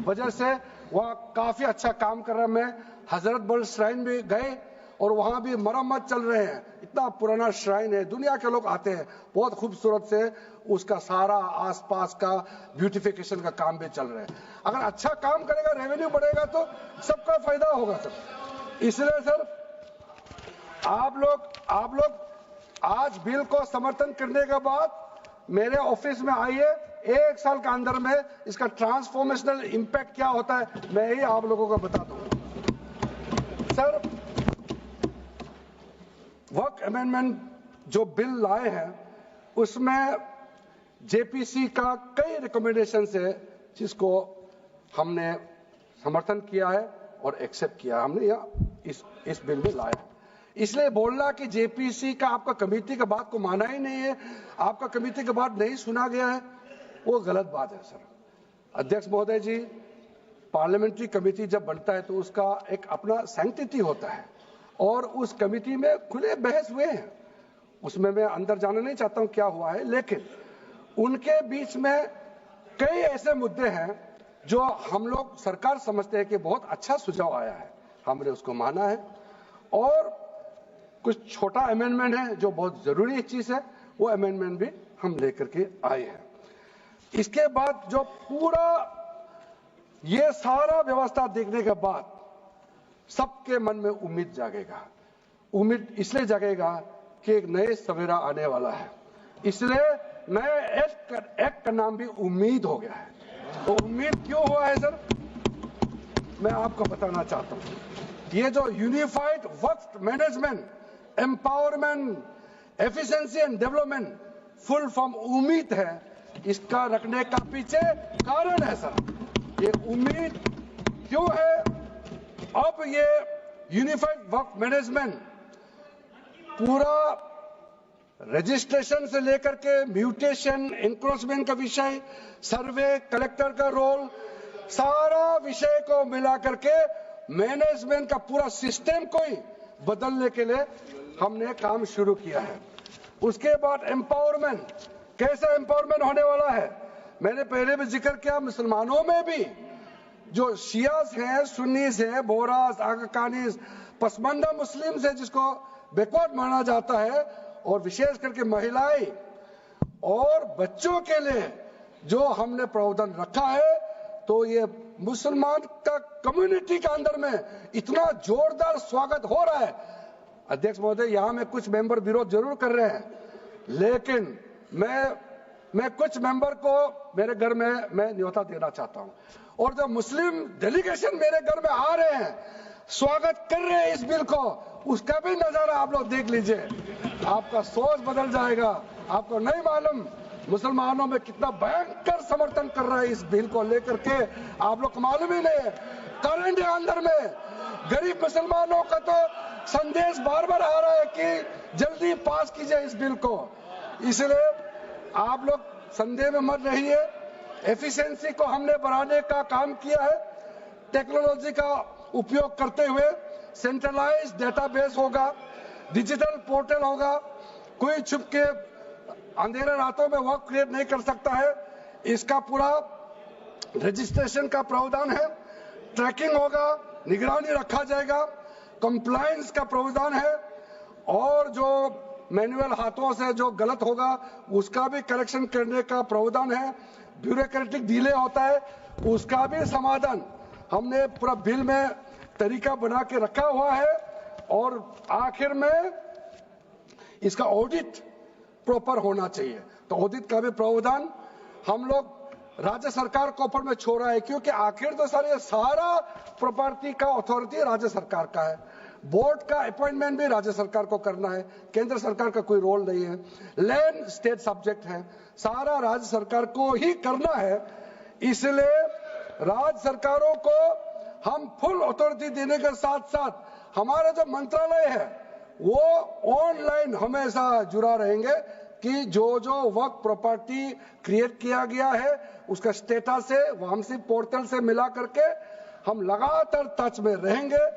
वजह से वह काफी अच्छा काम कर रहा है। मैं हजरत बल श्राइन भी गए और वहां भी मरम्मत चल रहे हैं। इतना पुराना श्राइन है, दुनिया के लोग आते हैं, बहुत खूबसूरत से उसका सारा आसपास का ब्यूटिफिकेशन का काम भी चल रहा है। अगर अच्छा काम करेगा, रेवेन्यू बढ़ेगा तो सबका फायदा होगा सर। इसलिए सर आप लोग आज बिल को समर्थन करने के बाद मेरे ऑफिस में आइए, 1 साल के अंदर में इसका ट्रांसफॉर्मेशनल इंपैक्ट क्या होता है मैं ही आप लोगों को बता दूंगा। सर वक्फ अमेंडमेंट जो बिल लाए हैं उसमें जेपीसी का कई रिकमेंडेशन है जिसको हमने समर्थन किया है और एक्सेप्ट किया। हमने यह इस बिल में लाया। इसलिए बोलना कि जेपीसी का आपका कमेटी का बात को माना ही नहीं है, आपका कमेटी का बात नहीं सुना गया है, वो गलत बात है सर। अध्यक्ष महोदय जी, पार्लियामेंट्री कमेटी जब बनता है तो उसका एक अपना सैंक्टिटी होता है और उस कमेटी में खुले बहस हुए हैं। उसमें मैं अंदर जाना नहीं चाहता हूं क्या हुआ है, लेकिन उनके बीच में कई ऐसे मुद्दे हैं जो हम लोग सरकार समझते हैं कि बहुत अच्छा सुझाव आया है, हमने उसको माना है। और कुछ छोटा अमेंडमेंट है जो बहुत जरूरी चीज है, वो अमेंडमेंट भी हम लेकर के आए हैं। इसके बाद जो पूरा ये सारा व्यवस्था देखने के बाद सबके मन में उम्मीद जागेगा। उम्मीद इसलिए जागेगा कि एक नए सवेरा आने वाला है, इसलिए नए एक्ट का नाम भी उम्मीद हो गया है। तो उम्मीद क्यों हुआ है सर, मैं आपको बताना चाहता हूं। ये जो unified Waqf management, empowerment, efficiency and development, full form उम्मीद है, इसका रखने का पीछे कारण है सर। ये उम्मीद क्यों है, अब ये यूनिफाइड वक्फ मैनेजमेंट पूरा रजिस्ट्रेशन से लेकर के म्यूटेशन, इंक्रोचमेंट का विषय, सर्वे, कलेक्टर का रोल, सारा विषय को मिला करके मैनेजमेंट का पूरा सिस्टम को ही बदलने के लिए हमने काम शुरू किया है। उसके बाद एम्पावरमेंट, कैसा एम्पावरमेंट होने वाला है, मैंने पहले भी जिक्र किया। मुसलमानों में भी जो शियास हैं, सुन्नीस हैं, बोरास, आगाकानीस, पसमानदा मुस्लिम्स है जिसको बैकवर्ड माना जाता है, और विशेष करके महिलाएं और बच्चों के लिए जो हमने प्रावधान रखा है, तो ये मुसलमान का कम्युनिटी के अंदर में इतना जोरदार स्वागत हो रहा है। अध्यक्ष महोदय, यहां में कुछ मेंबर विरोध जरूर कर रहे हैं, लेकिन मैं कुछ मेंबर को मेरे घर में मैं न्योता देना चाहता हूं। और जो मुस्लिम डेलीगेशन मेरे घर में आ रहे हैं, स्वागत कर रहे हैं इस बिल को, उसका भी नजारा आप लोग देख लीजिए। आपका सोच बदल जाएगा। आपको नहीं मालूम मुसलमानों में कितना भयंकर समर्थन कर रहा है इस बिल को लेकर के, आप लोग को मालूम ही नहीं है। करंट अंदर में गरीब मुसलमानों का तो संदेश बार बार आ रहा है कि जल्दी पास कीजिए इस बिल को, इसलिए आप लोग संदेह में मत रहिए। एफिशिएंसी को हमने बढ़ाने का काम किया है। टेक्नोलॉजी का उपयोग करते हुए सेंट्रलाइज्ड डेटाबेस होगा, डिजिटल पोर्टल होगा, कोई छुप के अंधेरे रातों में वर्क क्रिएट नहीं कर सकता है। इसका पूरा रजिस्ट्रेशन का प्रावधान है, ट्रैकिंग होगा, निगरानी रखा जाएगा, कंप्लायंस का प्रावधान है, और जो मैनुअल हाथों से जो गलत होगा उसका भी करेक्शन करने का प्रावधान है। ब्यूरोक्रेटिक डिले होता है उसका भी समाधान हमने पूरा बिल में तरीका बना के रखा हुआ है। और आखिर में इसका ऑडिट प्रॉपर होना चाहिए, तो ऑडिट का भी प्रावधान हम लोग राज्य सरकार को ऊपर में छोड़ा है, क्योंकि आखिर तो सर ये सारा प्रॉपर्टी का अथॉरिटी राज्य सरकार का है। बोर्ड का अपॉइंटमेंट भी राज्य सरकार को करना है, केंद्र सरकार का कोई रोल नहीं है। लैंड स्टेट सब्जेक्ट है, सारा राज्य सरकार को ही करना है। इसलिए राज्य सरकारों को हम फुल अथॉरिटी देने के साथ साथ हमारा जो मंत्रालय है वो ऑनलाइन हमेशा जुड़ा रहेंगे कि जो वर्क प्रॉपर्टी क्रिएट किया गया है उसका स्टेटस है वामसी पोर्टल से मिला करके हम लगातार टच में रहेंगे।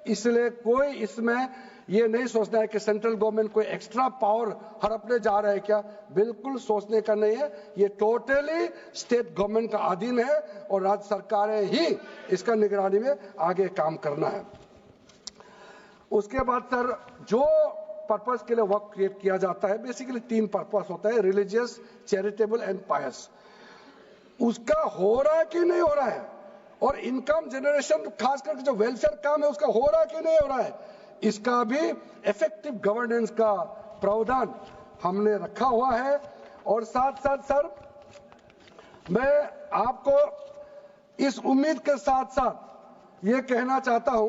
इसलिए कोई इसमें ये नहीं सोचना है कि सेंट्रल गवर्नमेंट कोई एक्स्ट्रा पावर हड़पने जा रहा है क्या, बिल्कुल सोचने का नहीं है। ये टोटली स्टेट गवर्नमेंट का अधीन है और राज्य सरकारें ही इसका निगरानी में आगे काम करना है। उसके बाद सर जो पर्पस के लिए वर्क क्रिएट किया जाता है, बेसिकली 3 पर्पस होता है, रिलीजियस, चैरिटेबल एंड पायस। उसका हो रहा है कि नहीं हो रहा है, और इनकम जनरेशन खास करके जो वेलफेयर काम है उसका हो रहा है कि नहीं हो रहा है, इसका भी इफेक्टिव गवर्नेंस का प्रावधान हमने रखा हुआ है। और साथ साथ सर मैं आपको इस उम्मीद के साथ साथ ये कहना चाहता हूं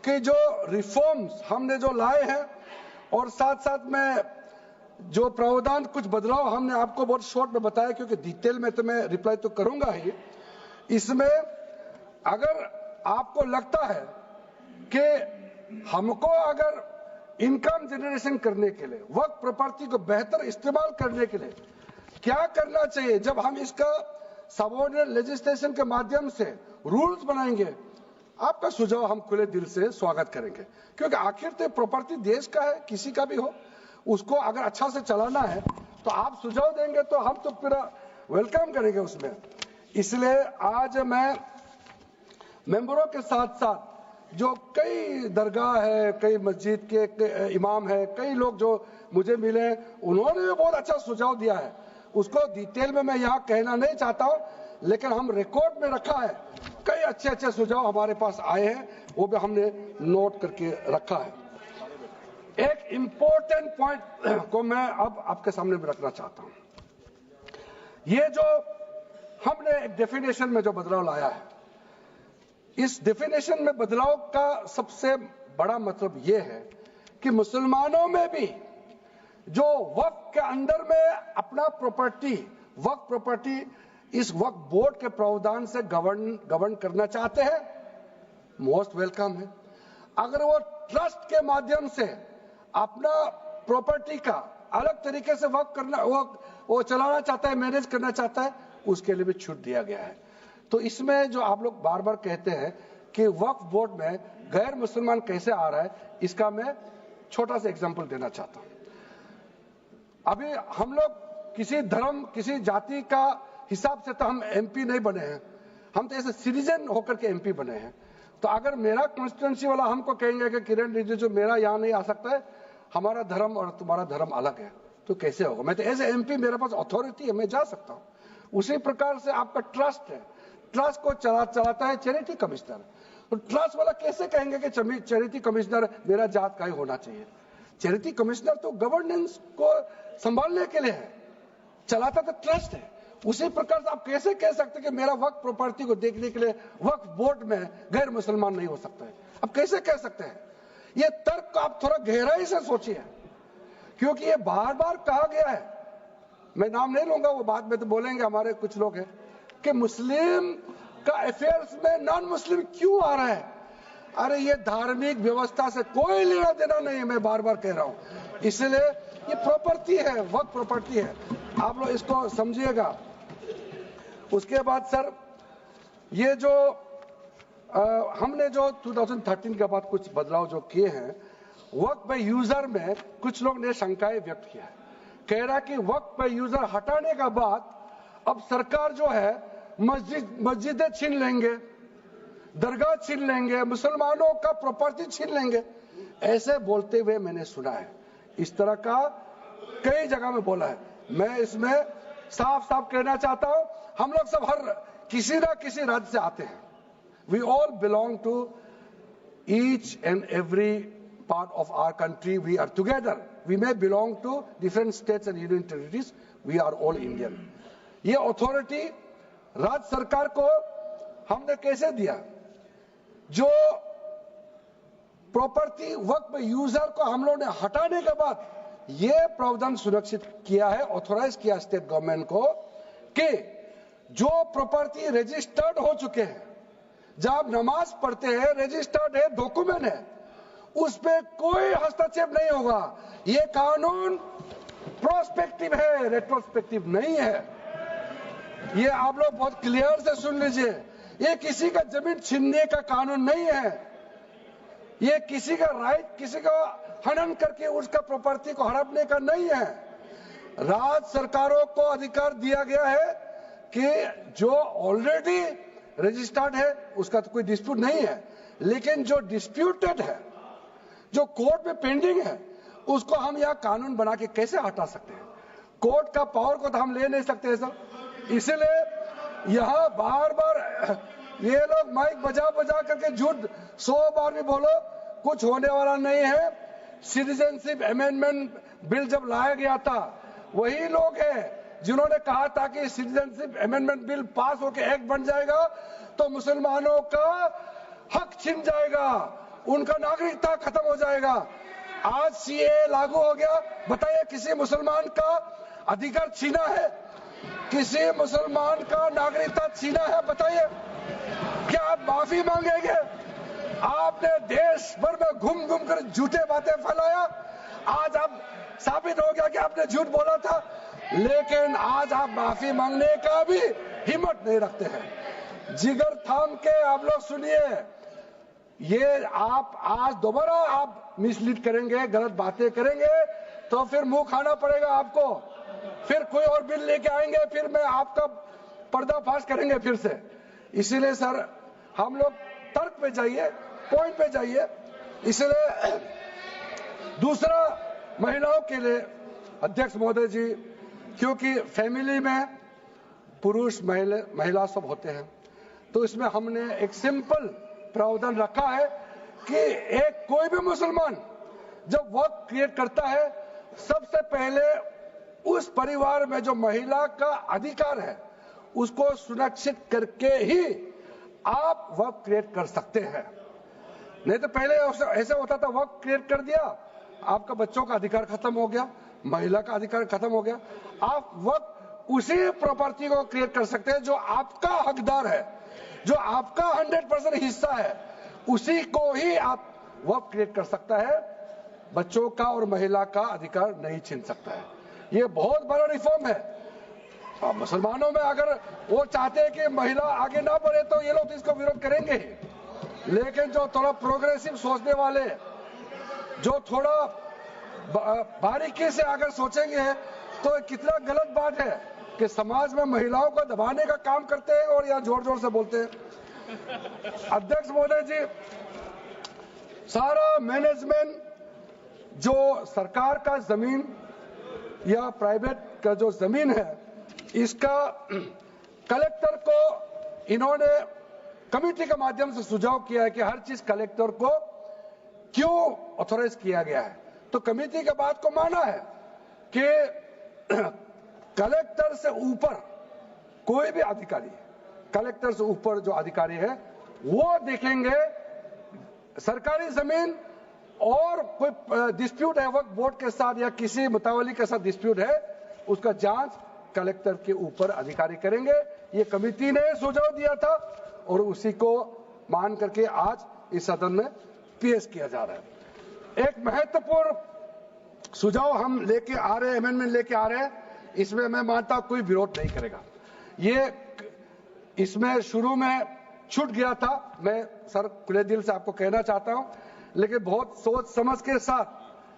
कि जो रिफॉर्म्स हमने जो लाए हैं और साथ साथ में जो प्रावधान कुछ बदलाव हमने आपको बहुत शॉर्ट में बताया, क्योंकि डिटेल में तो मैं रिप्लाई तो करूंगा ही। इसमें अगर आपको लगता है कि हमको अगर इनकम जनरेशन करने के लिए वर्क प्रॉपर्टी को बेहतर इस्तेमाल करने के लिए क्या करना चाहिए, जब हम इसका सबऑर्डिनेट लेजिस्लेशन के माध्यम से रूल्स बनाएंगे, आपका सुझाव हम खुले दिल से स्वागत करेंगे। क्योंकि आखिर तो प्रॉपर्टी देश का है, किसी का भी हो, उसको अगर अच्छा से चलाना है तो आप सुझाव देंगे तो हम तो पूरा वेलकम करेंगे उसमें। इसलिए आज मैं मेंबरों के साथ साथ जो कई दरगाह है, कई मस्जिद के इमाम है, कई लोग जो मुझे मिले, उन्होंने भी बहुत अच्छा सुझाव दिया है। उसको डिटेल में मैं यहाँ कहना नहीं चाहता हूँ, लेकिन हम रिकॉर्ड में रखा है। कई अच्छे अच्छे सुझाव हमारे पास आए हैं, वो भी हमने नोट करके रखा है। एक इंपॉर्टेंट पॉइंट को मैं अब आपके सामने भी रखना चाहता हूं। ये जो हमने एक डेफिनेशन में जो बदलाव लाया है, इस डेफिनेशन में बदलाव का सबसे बड़ा मतलब ये है कि मुसलमानों में भी जो वक्फ के अंदर में अपना प्रॉपर्टी, वक्फ प्रॉपर्टी इस वक्फ बोर्ड के प्रावधान से गवर्न करना चाहते हैं, मोस्ट वेलकम है। अगर वो ट्रस्ट के माध्यम से अपना प्रॉपर्टी का अलग तरीके से वर्क करना, वो चलाना चाहता है, मैनेज करना चाहता है, उसके लिए भी छूट दिया गया है। तो इसमें जो आप लोग बार बार कहते हैं कि वक्फ बोर्ड में गैर मुसलमान कैसे आ रहा है, इसका मैं छोटा सा एग्जांपल देना चाहता हूं। अभी हम लोग किसी धर्म, किसी जाति का हिसाब से तो हम एमपी नहीं बने हैं, हम तो ऐसे सिटीजन होकर के एमपी बने हैं। तो अगर मेरा कॉन्स्टिट्यूंसी वाला हमको कहेंगे कि किरण रिजिजू मेरा यहाँ नहीं आ सकता है, हमारा धर्म और तुम्हारा धर्म अलग है, तो कैसे होगा? मैं तो एज एमपी, मेरे पास अथॉरिटी है, मैं जा सकता हूँ। उसी प्रकार से आपका ट्रस्ट है, ट्रस्ट को चलाता है चैरिटी कमिश्नर। तो ट्रस्ट वाला कैसे कहेंगे कि चैरिटी कमिश्नर मेरा जात का ही होना चाहिए? चैरिटी कमिश्नर तो गवर्नेंस को संभालने के लिए है, चलाता तो ट्रस्ट है। उसी प्रकार से आप कैसे कह सकते कि मेरा वक्फ प्रॉपर्टी को देखने के लिए वक्फ बोर्ड में गैर मुसलमान नहीं हो सकता है? आप कैसे कह सकते हैं? ये तर्क को आप थोड़ा गहराई से सोचिए, क्योंकि ये बार बार कहा गया है, मैं नाम नहीं लूंगा, वो बाद में तो बोलेंगे हमारे कुछ लोग हैं, कि मुस्लिम का अफेयर्स में नॉन मुस्लिम क्यों आ रहा है? अरे ये धार्मिक व्यवस्था से कोई लेना देना नहीं है, मैं बार बार कह रहा हूं। इसलिए ये प्रॉपर्टी है, वक्फ प्रॉपर्टी है, आप लोग इसको समझिएगा। उसके बाद सर ये जो हमने जो 2013 के बाद कुछ बदलाव जो किए हैं, वक्फ बाय यूजर में कुछ लोग ने शंकाएं व्यक्त किया है, कह रहा कि वक्फ बाय यूजर हटाने के बाद अब सरकार जो है मस्जिदें छीन लेंगे, दरगाह छीन लेंगे, मुसलमानों का प्रॉपर्टी छीन लेंगे, ऐसे बोलते हुए मैंने सुना है। इस तरह का कई जगह में बोला है। मैं इसमें साफ साफ कहना चाहता हूं, हम लोग सब हर किसी ना किसी राज्य से आते हैं। We all belong to each and every part of our country. We are together. We may belong to different states and union territories. We are all Indian. ये अथॉरिटी राज्य सरकार को हमने कैसे दिया? जो प्रॉपर्टी वक्फ यूजर को हम लोगों ने हटाने के बाद ये प्रावधान सुरक्षित किया है, ऑथोराइज किया स्टेट गवर्नमेंट को कि जो प्रॉपर्टी रजिस्टर्ड हो चुके हैं, जब आप नमाज पढ़ते हैं, रजिस्टर्ड है, डॉक्यूमेंट है, उस पे कोई हस्तक्षेप नहीं होगा। ये कानून प्रोस्पेक्टिव है, रेट्रोस्पेक्टिव नहीं है। ये आप लोग बहुत क्लियर से सुन लीजिए, ये किसी का जमीन छीनने का कानून नहीं है। ये किसी का राइट, किसी का हनन करके उसका प्रॉपर्टी को हड़पने का नहीं है। राज्य सरकारों को अधिकार दिया गया है कि जो ऑलरेडी रजिस्टर्ड है उसका तो कोई डिस्प्यूट नहीं है, लेकिन जो डिस्प्यूटेड है, जो कोर्ट में पेंडिंग है, उसको हम यह कानून बना के कैसे हटा सकते हैं? कोर्ट का पावर को तो हम ले नहीं सकते सर। इसलिए यहां बार बार ये लोग माइक बजा बजा करके झूठ 100 बार भी बोलो, कुछ होने वाला नहीं है। सिटीजनशिप अमेंडमेंट बिल जब लाया गया था, वही लोग हैं जिन्होंने कहा था कि सिटीजनशिप अमेंडमेंट बिल पास होकर एक्ट बन जाएगा तो मुसलमानों का हक छिन जाएगा, उनका नागरिकता खत्म हो जाएगा। आज सीए लागू हो गया, बताइए किसी मुसलमान का अधिकार छीना है? किसी मुसलमान का नागरिकता छीना है? बताइए, क्या आप माफी मांगेंगे? आपने देश भर में घूम घूम कर झूठे बातें फैलाया, आज आप साबित हो गया कि आपने झूठ बोला था, लेकिन आज आप माफी मांगने का भी हिम्मत नहीं रखते हैं। जिगर थाम के आप लोग सुनिए, ये आप आज दोबारा आप मिसलीड करेंगे, गलत बातें करेंगे तो फिर मुंह खाना पड़ेगा आपको। फिर कोई और बिल लेके आएंगे, फिर मैं आपका पर्दाफाश करेंगे फिर से। इसीलिए सर हम लोग तर्क पे जाइए, पॉइंट पे जाइए। इसलिए दूसरा, महिलाओं के लिए अध्यक्ष महोदय जी, क्योंकि फैमिली में पुरुष महिला सब होते हैं, तो इसमें हमने एक सिंपल प्रावधान रखा है कि एक कोई भी मुसलमान जब वक्फ क्रिएट करता है, सबसे पहले उस परिवार में जो महिला का अधिकार है उसको सुरक्षित करके ही आप वक्फ क्रिएट कर सकते हैं। नहीं तो पहले ऐसा होता था, वक्फ क्रिएट कर दिया, आपका बच्चों का अधिकार खत्म हो गया, महिला का अधिकार खत्म हो गया। आप वक्फ उसी प्रॉपर्टी को क्रिएट कर सकते हैं जो आपका हकदार है, जो आपका 100% हिस्सा है, उसी को ही आप वक्फ क्रिएट कर सकता है। बच्चों का और महिला का अधिकार नहीं छीन सकता है। ये बहुत बड़ा रिफॉर्म है। मुसलमानों में अगर वो चाहते हैं कि महिला आगे ना बढ़े तो ये लोग इसको विरोध करेंगे ही, लेकिन जो थोड़ा प्रोग्रेसिव सोचने वाले, जो थोड़ा बारीकी से अगर सोचेंगे तो कितना गलत बात है कि समाज में महिलाओं को दबाने का काम करते हैं और यहाँ जोर जोर से बोलते हैं। अध्यक्ष महोदय जी, सारा मैनेजमेंट जो सरकार का जमीन या प्राइवेट का जो जमीन है, इसका कलेक्टर को इन्होंने कमेटी के माध्यम से सुझाव किया है कि हर चीज कलेक्टर को क्यों ऑथोराइज किया गया है। तो कमेटी के बात को माना है कि कलेक्टर से ऊपर कोई भी अधिकारी, कलेक्टर से ऊपर जो अधिकारी है वो देखेंगे सरकारी जमीन और कोई डिस्प्यूट है वक्फ बोर्ड के साथ या किसी मुतावली के साथ डिस्प्यूट है, उसका जांच कलेक्टर के ऊपर अधिकारी करेंगे। ये कमेटी ने सुझाव दिया था और उसी को मान करके आज इस सदन में पेश किया जा रहा है। एक महत्वपूर्ण सुझाव हम लेके आ रहे हैं, अमेंडमेंट लेके आ रहे हैं, इसमें मैं मानता हूं कोई विरोध नहीं करेगा। ये इसमें शुरू में छूट गया था, मैं सर खुले दिल से आपको कहना चाहता हूं, लेकिन बहुत सोच समझ के साथ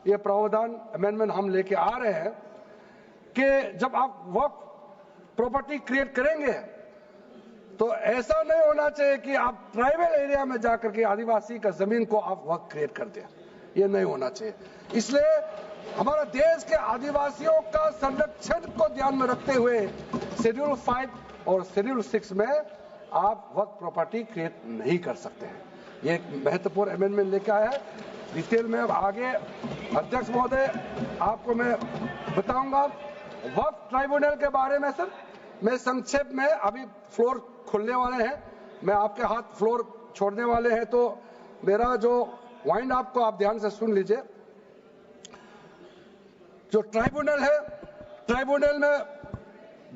ये प्रावधान अमेंडमेंट हम लेके आ रहे हैं कि जब आप वक्फ प्रॉपर्टी क्रिएट करेंगे तो ऐसा नहीं होना चाहिए कि आप ट्राइबल एरिया में जाकर के आदिवासी का जमीन को आप वक्फ क्रिएट कर दें, ये नहीं होना चाहिए। इसलिए हमारा देश के आदिवासियों का संरक्षण को ध्यान में रखते हुए शेड्यूल 5 और शेड्यूल 6 में आप वक्फ प्रॉपर्टी क्रिएट नहीं कर सकते हैं। ये एक महत्वपूर्ण अमेंडमेंट लेकर आया है। डिटेल में अब आगे अध्यक्ष महोदय आपको मैं बताऊंगा। वक्फ ट्राइब्यूनल के बारे में सर मैं संक्षेप में, अभी फ्लोर खुलने वाले हैं, मैं आपके हाथ फ्लोर छोड़ने वाले हैं, तो मेरा जो वाइंड अप को आप ध्यान से सुन लीजिए। जो ट्राइब्यूनल है, ट्राइब्यूनल में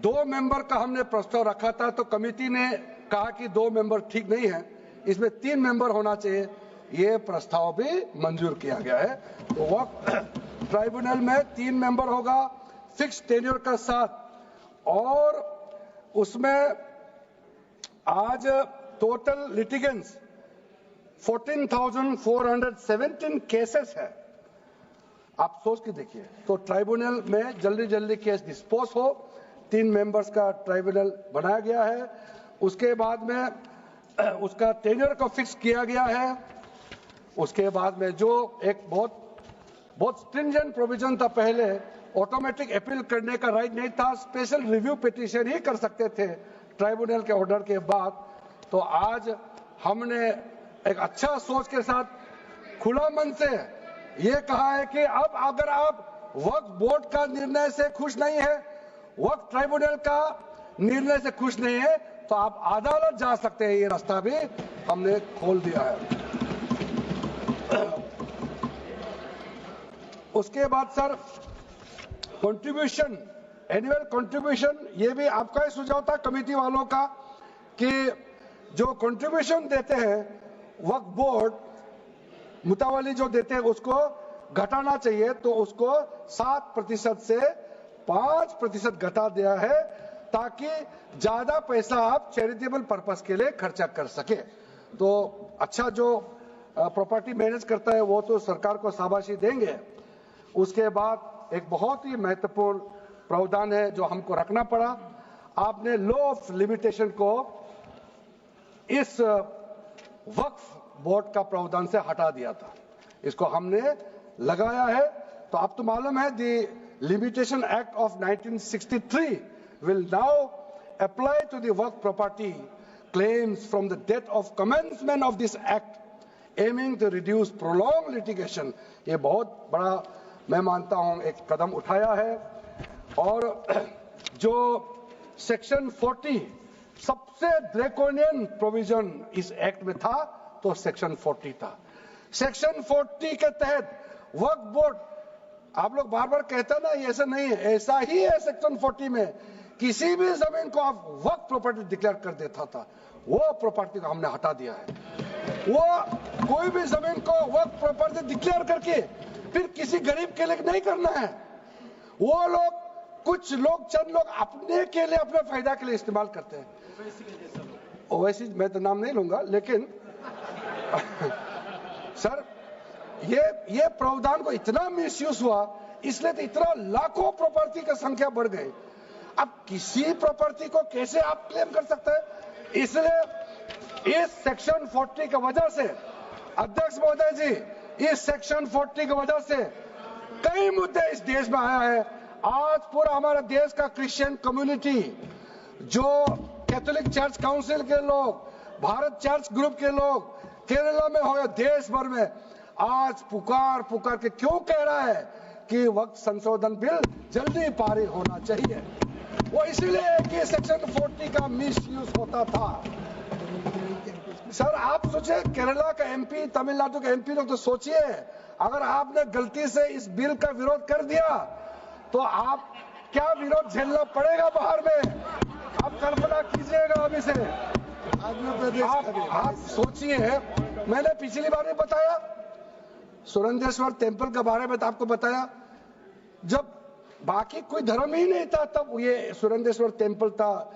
2 मेंबर का हमने प्रस्ताव रखा था, तो कमेटी ने कहा कि 2 मेंबर ठीक नहीं है, इसमें 3 मेंबर होना चाहिए। ये प्रस्ताव भी मंजूर किया गया है। तो वक्फ ट्राइब्यूनल में 3 मेंबर होगा फिक्स टेन्योर का साथ, और उसमें आज टोटल लिटिगेंट्स 14,417 केसेस है। आप सोच के देखिए, तो ट्राइब्यूनल में जल्दी जल्दी केस डिस्पोज हो, 3 मेंबर्स का ट्राइब्यूनल बनाया गया है। उसके बाद में उसका टेन्योर को फिक्स किया गया है। उसके बाद में जो एक बहुत स्ट्रिंजेंट प्रोविजन था, पहले ऑटोमेटिक अपील करने का राइट नहीं था, स्पेशल रिव्यू पिटीशन ही कर सकते थे ट्राइब्यूनल के ऑर्डर के बाद। तो आज हमने एक अच्छा सोच के साथ खुला मन से ये कहा है कि अब अगर आप वक्फ बोर्ड का निर्णय से खुश नहीं है, वक्फ ट्राइब्यूनल का निर्णय से खुश नहीं है, तो आप अदालत जा सकते हैं। ये रास्ता भी हमने खोल दिया है। उसके बाद सर कंट्रीब्यूशन, एनुअल कंट्रीब्यूशन, ये भी आपका ही सुझाव था कमेटी वालों का कि जो कंट्रीब्यूशन देते हैं वक्फ बोर्ड मुतावली जो देते हैं उसको घटाना चाहिए, तो उसको 7% से 5% घटा दिया है, ताकि ज्यादा पैसा आप चैरिटेबल पर्पस के लिए खर्चा कर सके। तो अच्छा जो प्रॉपर्टी मैनेज करता है वो तो सरकार को शाबाशी देंगे। उसके बाद एक बहुत ही महत्वपूर्ण प्रावधान है जो हमको रखना पड़ा, आपने लॉ ऑफ लिमिटेशन को इस वक्फ बोर्ड का प्रावधान से हटा दिया था, इसको हमने लगाया है। तो अब तो मालूम है the limitation act of 1963 will now apply to the work property claims from the date of commencement of this act, aiming to reduce prolonged litigation। ये बहुत बड़ा मैं मानता हूं एक कदम उठाया है। और जो सेक्शन 40 सबसे ड्रैकोनियन प्रोविजन इस एक्ट में था, तो सेक्शन 40 था। सेक्शन 40 के तहत वक्फ बोर्ड, आप लोग बार बार कहते ना ये ऐसा नहीं है, ऐसा ही है। सेक्शन 40 में किसी भी जमीन को आप वक्फ प्रॉपर्टी डिक्लेयर कर देता था, वो प्रॉपर्टी को हमने हटा दिया है। वो कोई भी जमीन को वक्फ प्रॉपर्टी डिक्लेयर करके फिर किसी गरीब के लिए नहीं करना है। वो लोग, कुछ लोग, चंद लोग अपने के लिए, अपने फायदा के लिए इस्तेमाल करते हैं। ओवैसी मैं तो नाम नहीं लूंगा, लेकिन सर ये प्रावधान को इतना मिसयूज हुआ, इसलिए तो इतना लाखों प्रॉपर्टी की संख्या बढ़ गई। अब किसी प्रॉपर्टी को कैसे आप क्लेम कर सकते हैं? इसलिए इस सेक्शन 40 की वजह से, अध्यक्ष महोदय जी, इस सेक्शन 40 की वजह से कई मुद्दे इस देश में आया है। आज पूरा हमारा देश का क्रिश्चियन कम्युनिटी, जो कैथोलिक चर्च काउंसिल के लोग, भारत चर्च ग्रुप के लोग, केरला में हो या देश भर में, आज पुकार के क्यों कह रहा है कि वक्त संशोधन बिल जल्दी पारित होना चाहिए। वो इसलिए कि सेक्शन 40 का मिस यूज होता था। सर आप सोचिए, केरला का एमपी, तमिलनाडु का एमपी लोग तो सोचिए, अगर आपने गलती से इस बिल का विरोध कर दिया तो आप क्या विरोध झेलना पड़ेगा बाहर में। आप कल्पना कीजिएगा अभी से, आप सोचिए मैंने पिछली बार भी बताया, सुरेंद्रेश्वर टेम्पल के बारे में तो आपको बताया, जब बाकी कोई धर्म ही नहीं था तब ये सुरेंद्रेश्वर टेम्पल था।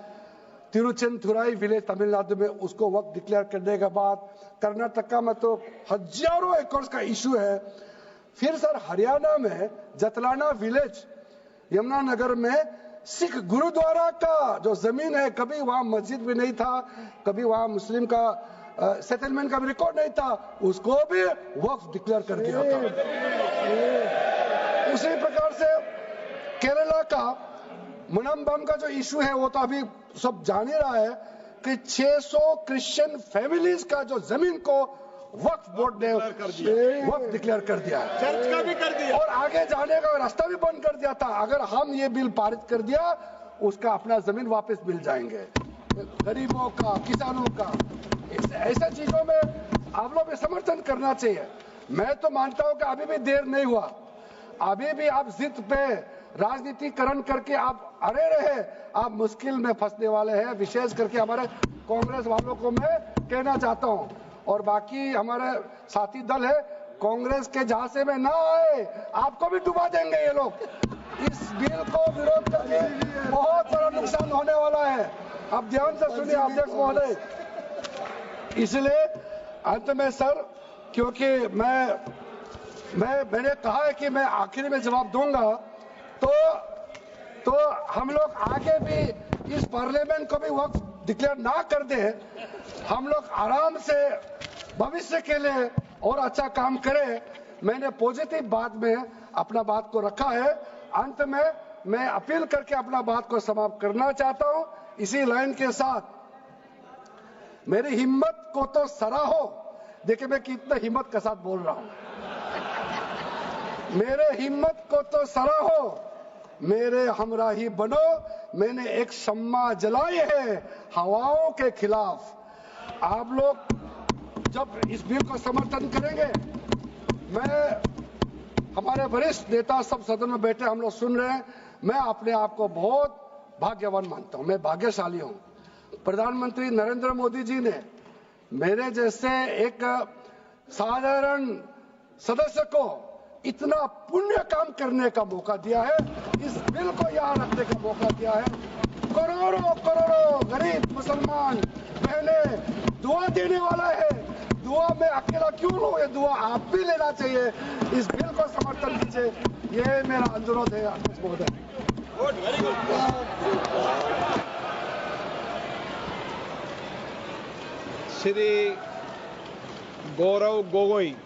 तिरुचेंथुराई विलेज तमिलनाडु में उसको वक्त डिक्लेयर करने के बाद कर्नाटका में तो हजारों एकड़ का इशू है। फिर सर हरियाणा में जतलाना विलेज यमुनानगर में सिख गुरुद्वारा का जो जमीन है, कभी वहां मस्जिद भी नहीं था, कभी वहां मुस्लिम का सेटलमेंट का भी रिकॉर्ड नहीं था, उसको भी वक्फ डिक्लेयर कर दिया था। उसी प्रकार से केरला का मुनम्बम का जो इशू है वो तो अभी सब जान ही रहा है कि 600 क्रिश्चियन फैमिलीज का जो जमीन को वक्फ बोर्ड ने वक्फ डिक्लेयर कर दिया है, चर्च का भी कर दिया और आगे जाने का रास्ता भी बंद कर दिया था। अगर हम ये बिल पारित कर दिया, उसका अपना जमीन वापस मिल जाएंगे गरीबों का, किसानों का। ऐसे चीजों में आप लोग भी समर्थन करना चाहिए। मैं तो मानता हूं कि अभी भी देर नहीं हुआ, अभी भी आप जिद पे राजनीतिकरण करके आप अड़े रहे, आप मुश्किल में फंसने वाले हैं। विशेष करके हमारे कांग्रेस वालों को मैं कहना चाहता हूं, और बाकी हमारे साथी दल है, कांग्रेस के झांसे में ना आए, आपको भी डुबा देंगे ये लोग। इस बिल को विरोध करके बहुत बड़ा नुकसान होने वाला है। आप ध्यान से सुनिए अध्यक्ष महोदय। इसलिए अंत में सर, क्योंकि मैंने कहा है कि मैं आखिर में जवाब दूंगा, तो हम लोग आगे भी इस पार्लियामेंट को भी वक्त डिक्लेयर ना कर दे, हम लोग आराम से भविष्य के लिए और अच्छा काम करें। मैंने पॉजिटिव बात में अपना बात को रखा है। अंत में मैं अपील करके अपना बात को समाप्त करना चाहता हूं। इसी लाइन के साथ मेरी हिम्मत को तो सराहो। देखिए मैं कितना हिम्मत के साथ बोल रहा हूं। मेरे हिम्मत को तो सराहो, मेरे हमराही बनो। मैंने एक शम्मा जलाई है हवाओं के खिलाफ। आप लोग जब इस बिल को समर्थन करेंगे, हमारे वरिष्ठ नेता सब सदन में बैठे हम लोग सुन रहे हैं, मैं अपने आप को बहुत भाग्यवान मानता हूं, मैं भाग्यशाली हूं। प्रधानमंत्री नरेंद्र मोदी जी ने मेरे जैसे एक साधारण सदस्य को इतना पुण्य काम करने का मौका दिया है, इस बिल को यहाँ रखने का मौका दिया है। करोड़ों करोड़ों गरीब मुसलमान बहने दुआ देने वाला है। दुआ में अकेला क्यों लूं, ये दुआ आप भी लेना चाहिए। इस बिल को समर्थन कीजिए, ये मेरा अनुरोध है अध्यक्ष महोदय। श्री गौरव गोगोई।